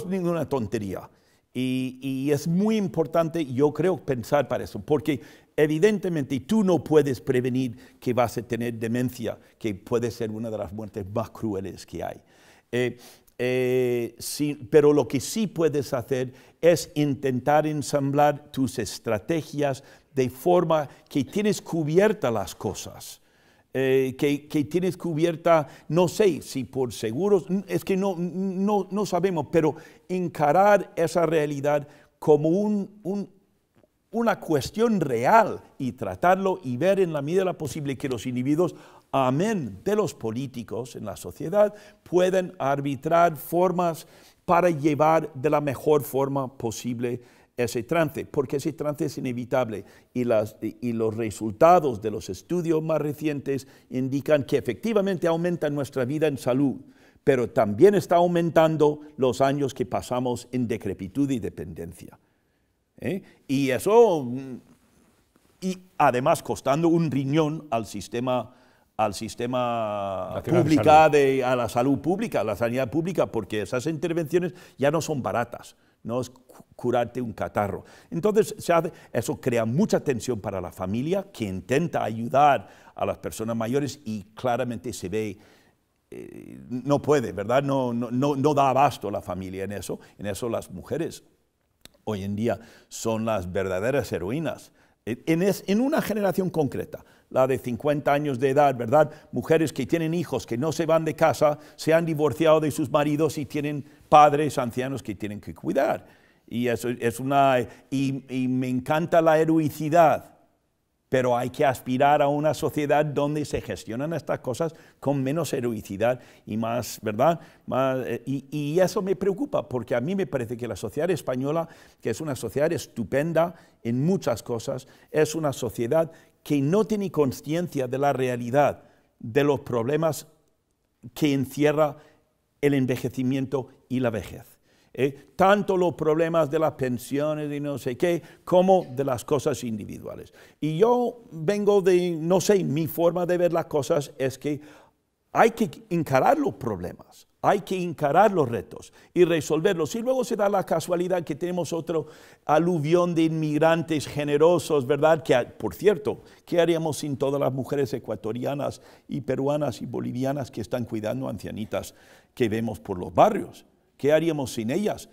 ninguna tontería. Y es muy importante, yo creo, pensar para eso, porque evidentemente tú no puedes prevenir que vas a tener demencia, que puede ser una de las muertes más crueles que hay. Pero lo que sí puedes hacer es intentar ensamblar tus estrategias de forma que tienes cubiertas las cosas, que tienes cubierta, no sé si por seguros, es que no sabemos, pero encarar esa realidad como una cuestión real y tratarlo y ver en la medida de lo posible que los individuos, amén de los políticos en la sociedad, pueden arbitrar formas para llevar de la mejor forma posible ese trance, porque ese trance es inevitable y los resultados de los estudios más recientes indican que efectivamente aumenta nuestra vida en salud, pero también está aumentando los años que pasamos en decrepitud y dependencia. Y eso, y además costando un riñón al sistema pública, a la salud pública, a la sanidad pública, porque esas intervenciones ya no son baratas. no es curarte un catarro. Entonces, eso crea mucha tensión para la familia que intenta ayudar a las personas mayores y claramente se ve, no puede, ¿verdad? No da abasto la familia en eso. En eso las mujeres hoy en día son las verdaderas heroínas. En una generación concreta, la de 50 años de edad, ¿verdad? Mujeres que tienen hijos, que no se van de casa, se han divorciado de sus maridos y tienen padres ancianos que tienen que cuidar. Y eso es y me encanta la heroicidad, pero hay que aspirar a una sociedad donde se gestionan estas cosas con menos heroicidad y más, ¿verdad? Y eso me preocupa, porque a mí me parece que la sociedad española, que es una sociedad estupenda en muchas cosas, es una sociedad que no tiene conciencia de la realidad, de los problemas que encierra el envejecimiento y la vejez. Tanto los problemas de las pensiones y no sé qué, como de las cosas individuales. Y yo vengo de, no sé, mi forma de ver las cosas es que hay que encarar los problemas, hay que encarar los retos y resolverlos. Y luego se da la casualidad que tenemos otro aluvión de inmigrantes generosos, ¿verdad? Que, por cierto, ¿qué haríamos sin todas las mujeres ecuatorianas y peruanas y bolivianas que están cuidando ancianitas que vemos por los barrios? ¿Qué haríamos sin ellas?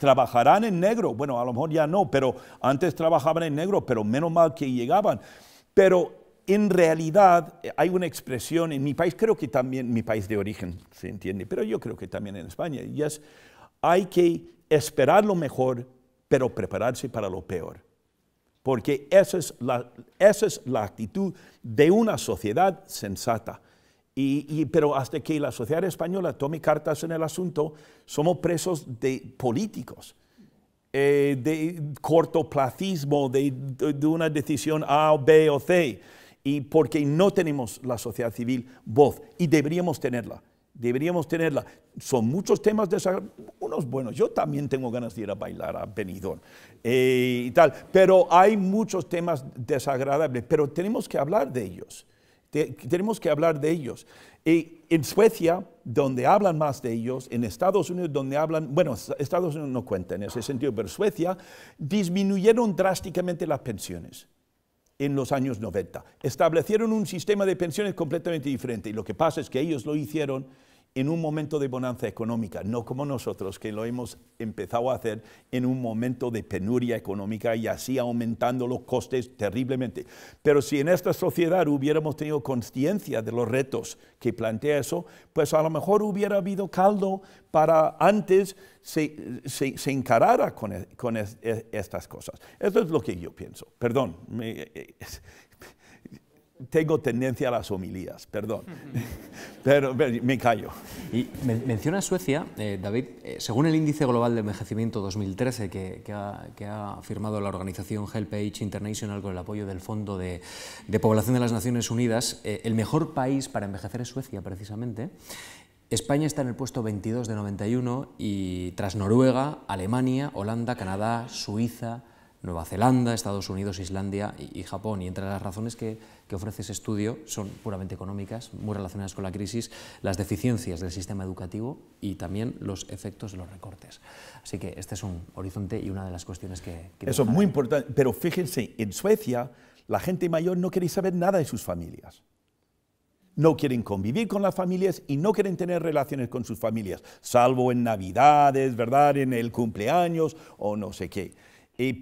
¿Trabajarán en negro? Bueno, a lo mejor ya no, pero antes trabajaban en negro, pero menos mal que llegaban. Pero en realidad hay una expresión en mi país, creo que también mi país de origen se entiende, pero yo creo que también en España, y es, hay que esperar lo mejor, pero prepararse para lo peor. Porque esa es la actitud de una sociedad sensata. Pero hasta que la sociedad española tome cartas en el asunto, somos presos de políticos, de cortoplacismo, de una decisión A, B o C, y porque no tenemos la sociedad civil voz, y deberíamos tenerla. Son muchos temas unos buenos. Yo también tengo ganas de ir a bailar a Benidorm y tal, pero hay muchos temas desagradables, pero tenemos que hablar de ellos. En Suecia, donde hablan más de ellos, en Estados Unidos, donde hablan, bueno, Estados Unidos no cuenta en ese sentido, pero Suecia disminuyeron drásticamente las pensiones en los años 90. Establecieron un sistema de pensiones completamente diferente, y lo que pasa es que ellos lo hicieron en un momento de bonanza económica, no como nosotros, que lo hemos empezado a hacer en un momento de penuria económica y así aumentando los costes terriblemente. Pero si en esta sociedad hubiéramos tenido conciencia de los retos que plantea eso, pues a lo mejor hubiera habido caldo para antes se encarara con estas cosas. Eso es lo que yo pienso. Perdón, tengo tendencia a las homilías, perdón, pero me callo. Y menciona Suecia, David, según el Índice Global de Envejecimiento 2013 que ha firmado la organización Help Age International con el apoyo del Fondo de Población de las Naciones Unidas, el mejor país para envejecer es Suecia, precisamente. España está en el puesto 22 de 91 y tras Noruega, Alemania, Holanda, Canadá, Suiza, Nueva Zelanda, Estados Unidos, Islandia y Japón. Y entre las razones que ofrece ese estudio son puramente económicas, muy relacionadas con la crisis, las deficiencias del sistema educativo y también los efectos de los recortes. Así que este es un horizonte y una de las cuestiones que... Eso es muy importante, pero fíjense, en Suecia la gente mayor no quiere saber nada de sus familias. No quieren convivir con las familias y no quieren tener relaciones con sus familias, salvo en Navidades, ¿verdad?, en el cumpleaños o no sé qué.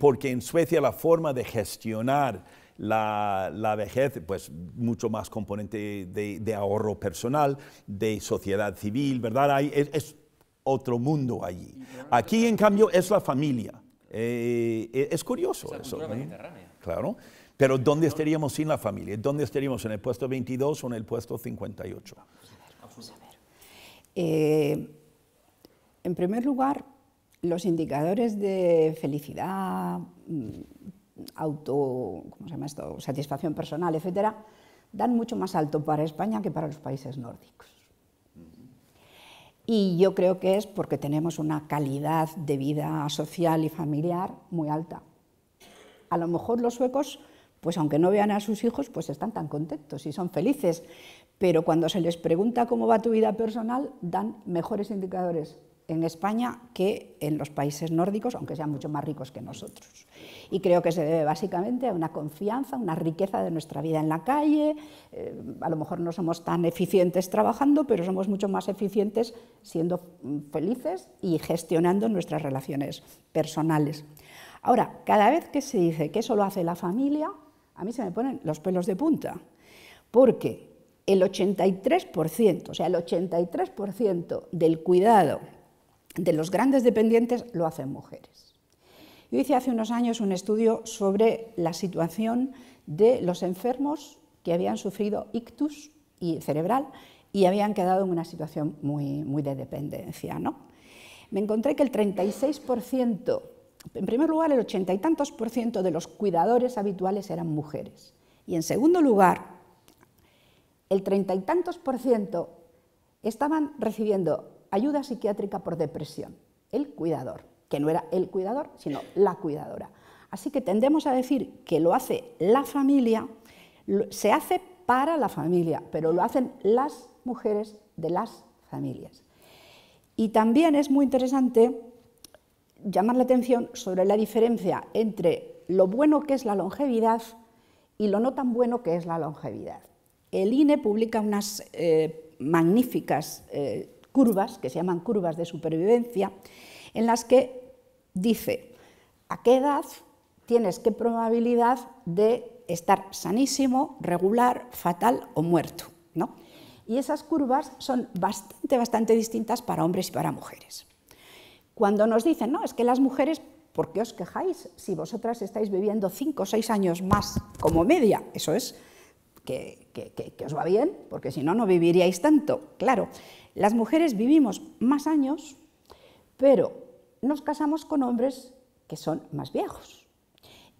Porque en Suecia la forma de gestionar la vejez, pues mucho más componente de ahorro personal, de sociedad civil, ¿verdad? Es otro mundo allí. Aquí, en cambio, es la familia. Es curioso eso. Claro. Pero ¿dónde estaríamos sin la familia? ¿Dónde estaríamos? ¿En el puesto 22 o en el puesto 58? Vamos a ver. En primer lugar, los indicadores de felicidad, ¿cómo se llama esto?, satisfacción personal, etcétera, dan mucho más alto para España que para los países nórdicos. Y yo creo que es porque tenemos una calidad de vida social y familiar muy alta. A lo mejor los suecos, pues aunque no vean a sus hijos, pues están tan contentos y son felices, pero cuando se les pregunta cómo va tu vida personal, dan mejores indicadores en España que en los países nórdicos, aunque sean mucho más ricos que nosotros. Y creo que se debe básicamente a una confianza, una riqueza de nuestra vida en la calle. A lo mejor no somos tan eficientes trabajando, pero somos mucho más eficientes siendo felices y gestionando nuestras relaciones personales. Ahora, cada vez que se dice que eso lo hace la familia, a mí se me ponen los pelos de punta, porque el 83%, o sea, el 83% del cuidado de los grandes dependientes lo hacen mujeres. Yo hice hace unos años un estudio sobre la situación de los enfermos que habían sufrido ictus cerebral y habían quedado en una situación muy de dependencia, ¿no? Me encontré que el 36%, en primer lugar el 80 y tantos % de los cuidadores habituales eran mujeres, y en segundo lugar el 30 y tantos % estaban recibiendo ayuda psiquiátrica por depresión, el cuidador, que no era el cuidador, sino la cuidadora. Así que tendemos a decir que lo hace la familia, se hace para la familia, pero lo hacen las mujeres de las familias. Y también es muy interesante llamar la atención sobre la diferencia entre lo bueno que es la longevidad y lo no tan bueno que es la longevidad. El INE publica unas magníficas curvas, que se llaman curvas de supervivencia, en las que dice a qué edad tienes qué probabilidad de estar sanísimo, regular, fatal o muerto, ¿no? Y esas curvas son bastante distintas para hombres y para mujeres. Cuando nos dicen, no, es que las mujeres, ¿por qué os quejáis si vosotras estáis viviendo 5 o 6 años más como media? Eso es que os va bien, porque si no, no viviríais tanto. Claro, las mujeres vivimos más años, pero nos casamos con hombres que son más viejos.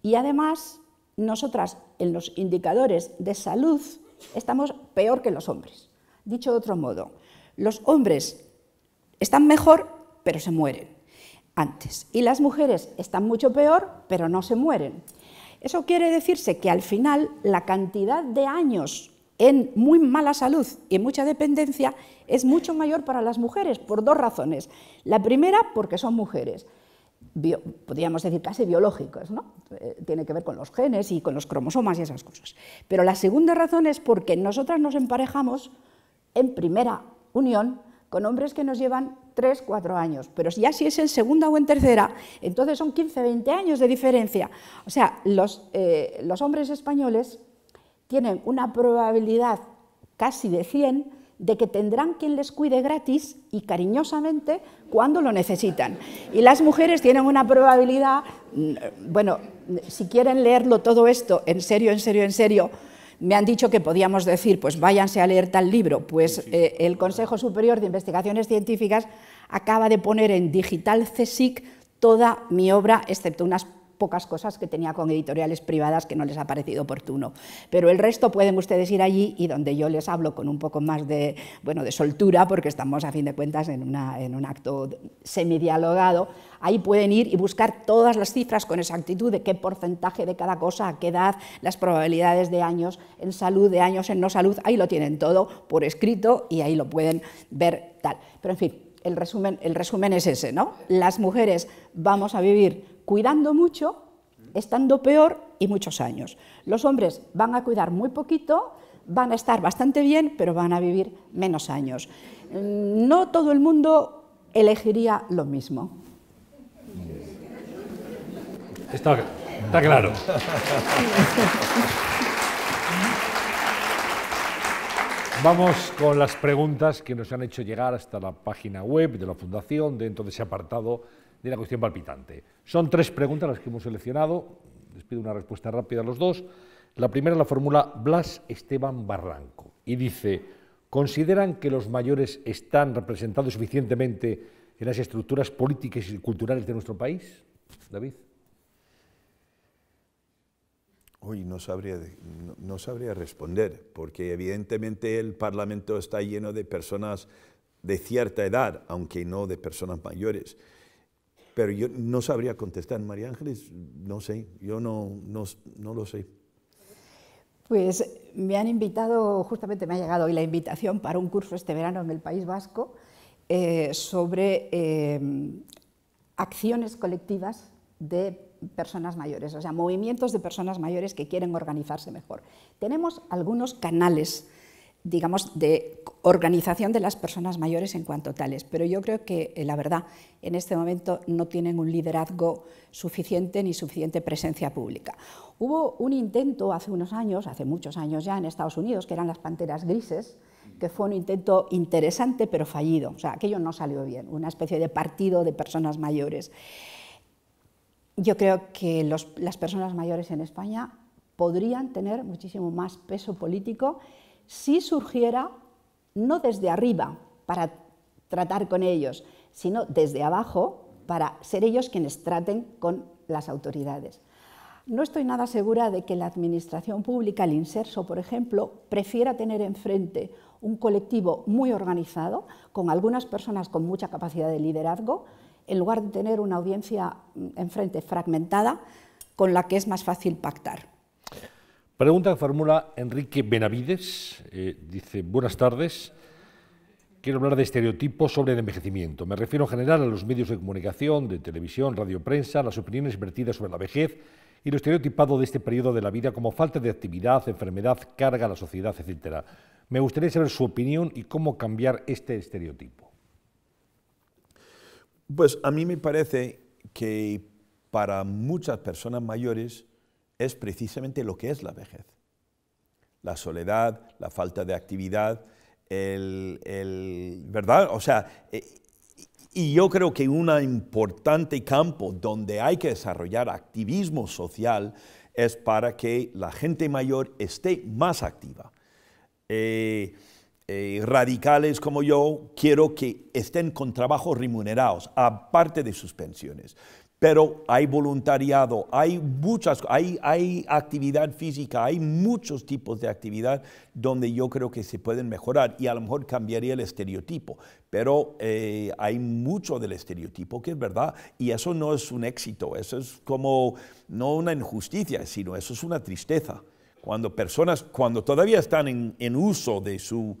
Y además, nosotras en los indicadores de salud estamos peor que los hombres. Dicho de otro modo, los hombres están mejor, pero se mueren antes. Y las mujeres están mucho peor, pero no se mueren. Eso quiere decirse que al final la cantidad de años en muy mala salud y en mucha dependencia es mucho mayor para las mujeres, por 2 razones. La primera, porque son mujeres, podríamos decir casi biológicos, ¿no? Tiene que ver con los genes y con los cromosomas y esas cosas. Pero la segunda razón es porque nosotras nos emparejamos en primera unión con hombres que nos llevan 3, 4 años, pero ya si es en segunda o en tercera, entonces son 15, 20 años de diferencia. O sea, los hombres españoles tienen una probabilidad casi de 100 de que tendrán quien les cuide gratis y cariñosamente cuando lo necesitan. Y las mujeres tienen una probabilidad, bueno, si quieren leerlo todo esto en serio, me han dicho que podíamos decir, pues váyanse a leer tal libro, pues el Consejo Superior de Investigaciones Científicas acaba de poner en digital CSIC toda mi obra, excepto unas pocas cosas que tenía con editoriales privadas que no les ha parecido oportuno. Pero el resto pueden ustedes ir allí y donde yo les hablo con un poco más de soltura, porque estamos a fin de cuentas en un acto semidialogado, ahí pueden ir y buscar todas las cifras con exactitud de qué porcentaje de cada cosa, a qué edad, las probabilidades de años en salud, de años en no salud, ahí lo tienen todo por escrito y ahí lo pueden ver tal. Pero en fin, el resumen es ese, ¿no? Las mujeres vamos a vivir cuidando mucho, estando peor y muchos años. Los hombres van a cuidar muy poquito, van a estar bastante bien, pero van a vivir menos años. No todo el mundo elegiría lo mismo. Está claro. Vamos con las preguntas que nos han hecho llegar hasta la página web de la Fundación, dentro de ese apartado de la cuestión palpitante. Son 3 preguntas las que hemos seleccionado, les pido una respuesta rápida a los 2. La primera la formula Blas Esteban Barranco y dice: ¿consideran que los mayores están representados suficientemente en las estructuras políticas y culturales de nuestro país? David. Hoy no sabría responder, porque evidentemente el Parlamento está lleno de personas de cierta edad, aunque no de personas mayores. Pero yo no sabría contestar. María Ángeles, no sé, yo no lo sé. Pues me han invitado, justamente me ha llegado hoy la invitación para un curso este verano en el País Vasco, sobre acciones colectivas de personas mayores, o sea, movimientos de personas mayores que quieren organizarse mejor. Tenemos algunos canales, digamos, de organización de las personas mayores en cuanto tales, pero yo creo que, la verdad, en este momento no tienen un liderazgo suficiente ni suficiente presencia pública. Hubo un intento hace unos años, hace muchos años ya, en Estados Unidos, que eran las panteras grises, que fue un intento interesante pero fallido, o sea, aquello no salió bien, una especie de partido de personas mayores. Yo creo que las personas mayores en España podrían tener muchísimo más peso político si surgiera, no desde arriba para tratar con ellos, sino desde abajo para ser ellos quienes traten con las autoridades. No estoy nada segura de que la administración pública, el Inserso, por ejemplo, prefiera tener enfrente un colectivo muy organizado, con algunas personas con mucha capacidad de liderazgo, en lugar de tener una audiencia enfrente fragmentada, con la que es más fácil pactar. Pregunta que formula Enrique Benavides, dice: buenas tardes, quiero hablar de estereotipos sobre el envejecimiento. Me refiero en general a los medios de comunicación, de televisión, radio, prensa, las opiniones vertidas sobre la vejez y lo estereotipado de este periodo de la vida como falta de actividad, enfermedad, carga a la sociedad, etc. Me gustaría saber su opinión y cómo cambiar este estereotipo. Pues a mí me parece que para muchas personas mayores es precisamente lo que es la vejez. La soledad, la falta de actividad, ¿verdad? O sea, y yo creo que un importante campo donde hay que desarrollar activismo social es para que la gente mayor esté más activa. Radicales como yo, quiero que estén con trabajos remunerados, aparte de sus pensiones. Pero hay voluntariado, hay actividad física, hay muchos tipos de actividad donde yo creo que se pueden mejorar y a lo mejor cambiaría el estereotipo. Pero hay mucho del estereotipo que es verdad y eso no es un éxito, eso es como no una injusticia, sino eso es una tristeza. Cuando personas, cuando todavía están en uso de su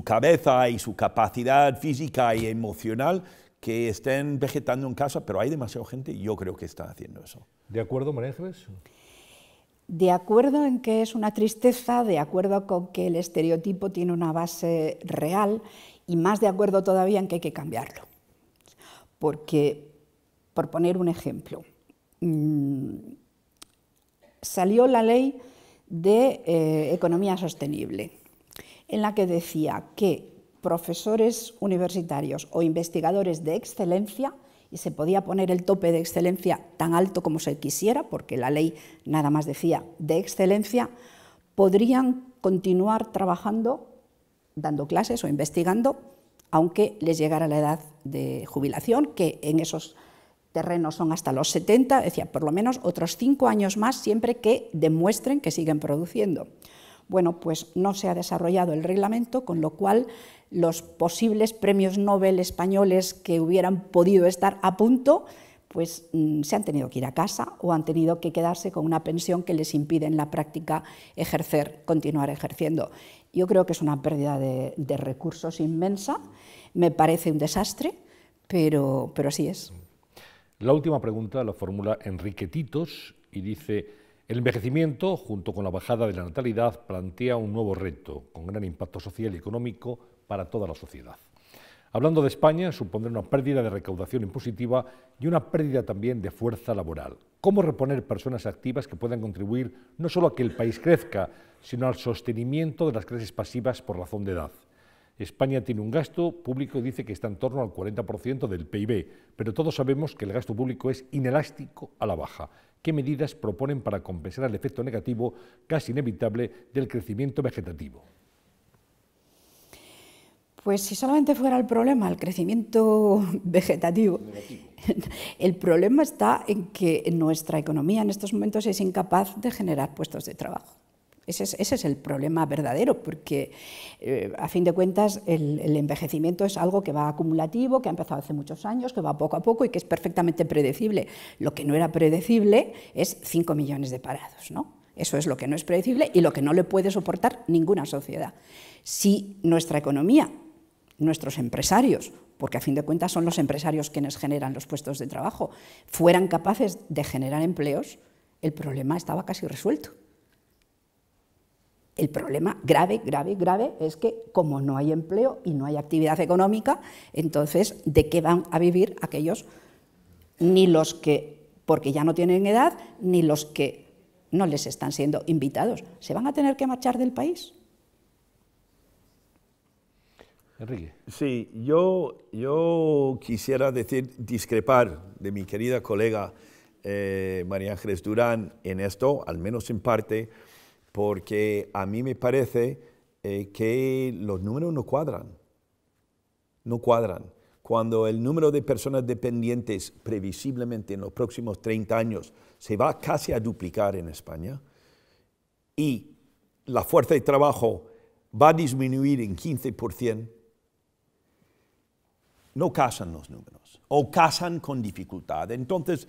cabeza y su capacidad física y emocional, que estén vegetando en casa, pero hay demasiada gente y yo creo que está haciendo eso. ¿De acuerdo, María Ángeles? De acuerdo en que es una tristeza, de acuerdo con que el estereotipo tiene una base real y más de acuerdo todavía en que hay que cambiarlo. Porque, por poner un ejemplo, salió la ley de economía sostenible, en la que decía que profesores universitarios o investigadores de excelencia, y se podía poner el tope de excelencia tan alto como se quisiera, porque la ley nada más decía de excelencia, podrían continuar trabajando, dando clases o investigando, aunque les llegara la edad de jubilación, que en esos terrenos son hasta los 70, decía, por lo menos otros 5 años más, siempre que demuestren que siguen produciendo. Bueno, pues no se ha desarrollado el reglamento, con lo cual los posibles premios Nobel españoles que hubieran podido estar a punto, pues se han tenido que ir a casa o han tenido que quedarse con una pensión que les impide en la práctica continuar ejerciendo. Yo creo que es una pérdida de recursos inmensa, me parece un desastre, pero así es. La última pregunta la formula Enrique Titos y dice: el envejecimiento, junto con la bajada de la natalidad, plantea un nuevo reto con gran impacto social y económico para toda la sociedad. Hablando de España, supondrá una pérdida de recaudación impositiva y una pérdida también de fuerza laboral. ¿Cómo reponer personas activas que puedan contribuir no solo a que el país crezca, sino al sostenimiento de las clases pasivas por razón de edad? España tiene un gasto público, dice que está en torno al 40% del PIB, pero todos sabemos que el gasto público es inelástico a la baja. ¿Qué medidas proponen para compensar el efecto negativo casi inevitable del crecimiento vegetativo? Pues si solamente fuera el problema el crecimiento vegetativo, el problema está en que nuestra economía en estos momentos es incapaz de generar puestos de trabajo. Ese es el problema verdadero, porque a fin de cuentas el envejecimiento es algo que va acumulativo, que ha empezado hace muchos años, que va poco a poco y que es perfectamente predecible. Lo que no era predecible es 5 millones de parados, ¿no? Eso es lo que no es predecible y lo que no le puede soportar ninguna sociedad. Si nuestra economía, nuestros empresarios, porque a fin de cuentas son los empresarios quienes generan los puestos de trabajo, fueran capaces de generar empleos, el problema estaba casi resuelto. El problema grave, grave, grave es que como no hay empleo y no hay actividad económica, entonces ¿de qué van a vivir aquellos, ni los que, porque ya no tienen edad, ni los que no les están siendo invitados? ¿Se van a tener que marchar del país? Enrique. Sí, yo quisiera discrepar de mi querida colega María Ángeles Durán en esto, al menos en parte, porque a mí me parece que los números no cuadran. No cuadran. Cuando el número de personas dependientes previsiblemente en los próximos 30 años se va casi a duplicar en España y la fuerza de trabajo va a disminuir en 15%, no casan los números, o casan con dificultad. Entonces,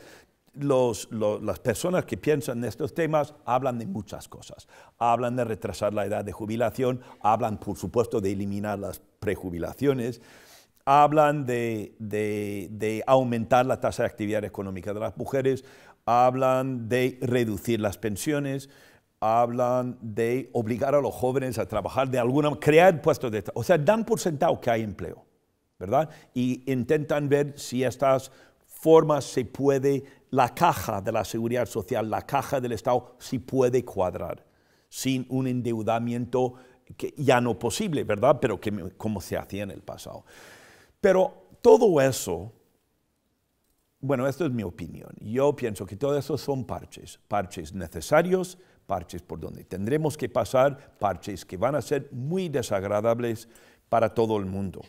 las personas que piensan en estos temas hablan de muchas cosas. Hablan de retrasar la edad de jubilación, hablan, por supuesto, de eliminar las prejubilaciones, hablan de aumentar la tasa de actividad económica de las mujeres, hablan de reducir las pensiones, hablan de obligar a los jóvenes a trabajar de alguna manera, crear puestos de trabajo. O sea, dan por sentado que hay empleo, ¿verdad? Y intentan ver si estas formas se puede, la caja de la seguridad social, la caja del Estado, si puede cuadrar, sin un endeudamiento que ya no posible, ¿verdad? Pero como se hacía en el pasado. Pero todo eso, bueno, esto es mi opinión. Yo pienso que todo eso son parches necesarios, parches por donde tendremos que pasar, parches que van a ser muy desagradables para todo el mundo.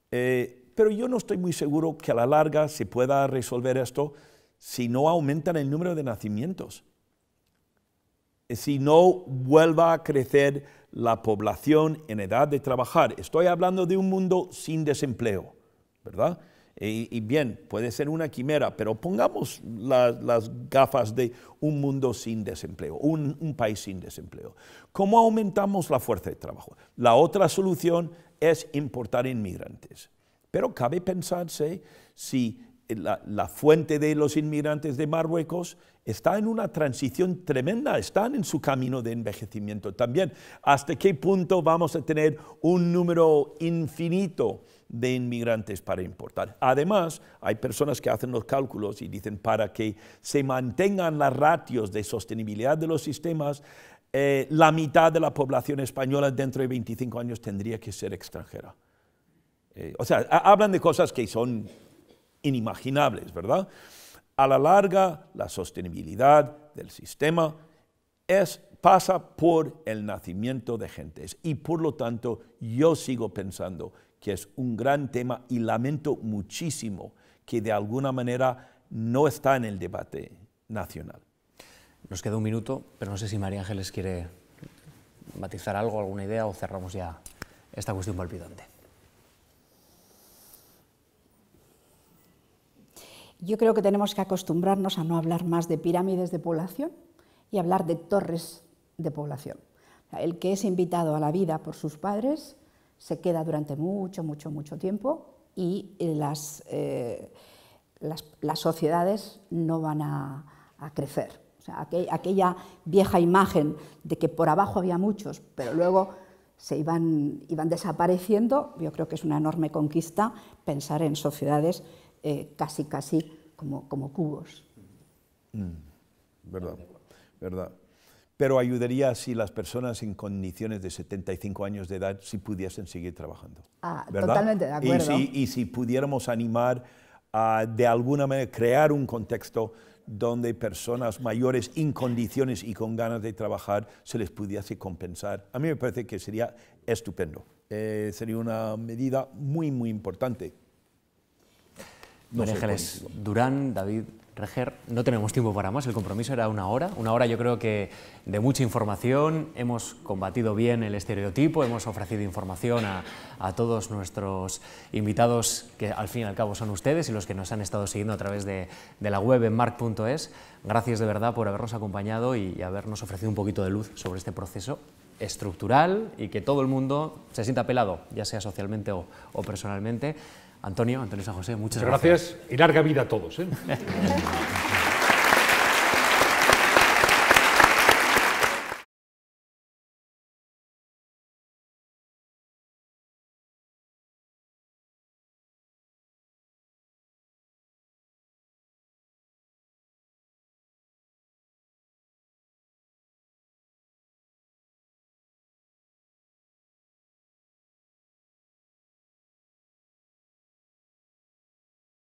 Pero yo no estoy muy seguro que a la larga se pueda resolver esto si no aumentan el número de nacimientos, si no vuelva a crecer la población en edad de trabajar. Estoy hablando de un mundo sin desempleo, ¿verdad? Y bien, puede ser una quimera, pero pongamos las gafas de un mundo sin desempleo, un país sin desempleo. ¿Cómo aumentamos la fuerza de trabajo? La otra solución es importar inmigrantes. Pero cabe pensarse si la fuente de los inmigrantes de Marruecos está en una transición tremenda, están en su camino de envejecimiento también. ¿Hasta qué punto vamos a tener un número infinito de inmigrantes para importar? Además, hay personas que hacen los cálculos y dicen para que se mantengan las ratios de sostenibilidad de los sistemas, la mitad de la población española dentro de 25 años tendría que ser extranjera. O sea, hablan de cosas que son inimaginables, ¿verdad? A la larga, la sostenibilidad del sistema pasa por el nacimiento de gentes y por lo tanto yo sigo pensando que es un gran tema y lamento muchísimo que de alguna manera no está en el debate nacional. Nos queda un minuto, pero no sé si María Ángeles quiere matizar algo, alguna idea o cerramos ya esta cuestión palpitante. Yo creo que tenemos que acostumbrarnos a no hablar más de pirámides de población y hablar de torres de población. El que es invitado a la vida por sus padres se queda durante mucho, mucho, mucho tiempo y las sociedades no van a crecer. O sea, aquella vieja imagen de que por abajo había muchos, pero luego se iban desapareciendo, yo creo que es una enorme conquista pensar en sociedades casi como cubos. Verdad, verdad. Pero ayudaría si las personas en condiciones de 75 años de edad sí pudiesen seguir trabajando. ¿verdad? Totalmente de acuerdo. Y si pudiéramos animar a, de alguna manera, crear un contexto donde personas mayores en condiciones y con ganas de trabajar se les pudiese compensar. A mí me parece que sería estupendo. Sería una medida muy, muy importante. María Ángeles Durán, David Reger, no tenemos tiempo para más, el compromiso era una hora yo creo que de mucha información, hemos combatido bien el estereotipo, hemos ofrecido información a todos nuestros invitados, que al fin y al cabo son ustedes y los que nos han estado siguiendo a través de la web en marc.es. Gracias de verdad por habernos acompañado y habernos ofrecido un poquito de luz sobre este proceso estructural y que todo el mundo se sienta apelado, ya sea socialmente o personalmente. Antonio San José, muchas gracias. Y larga vida a todos.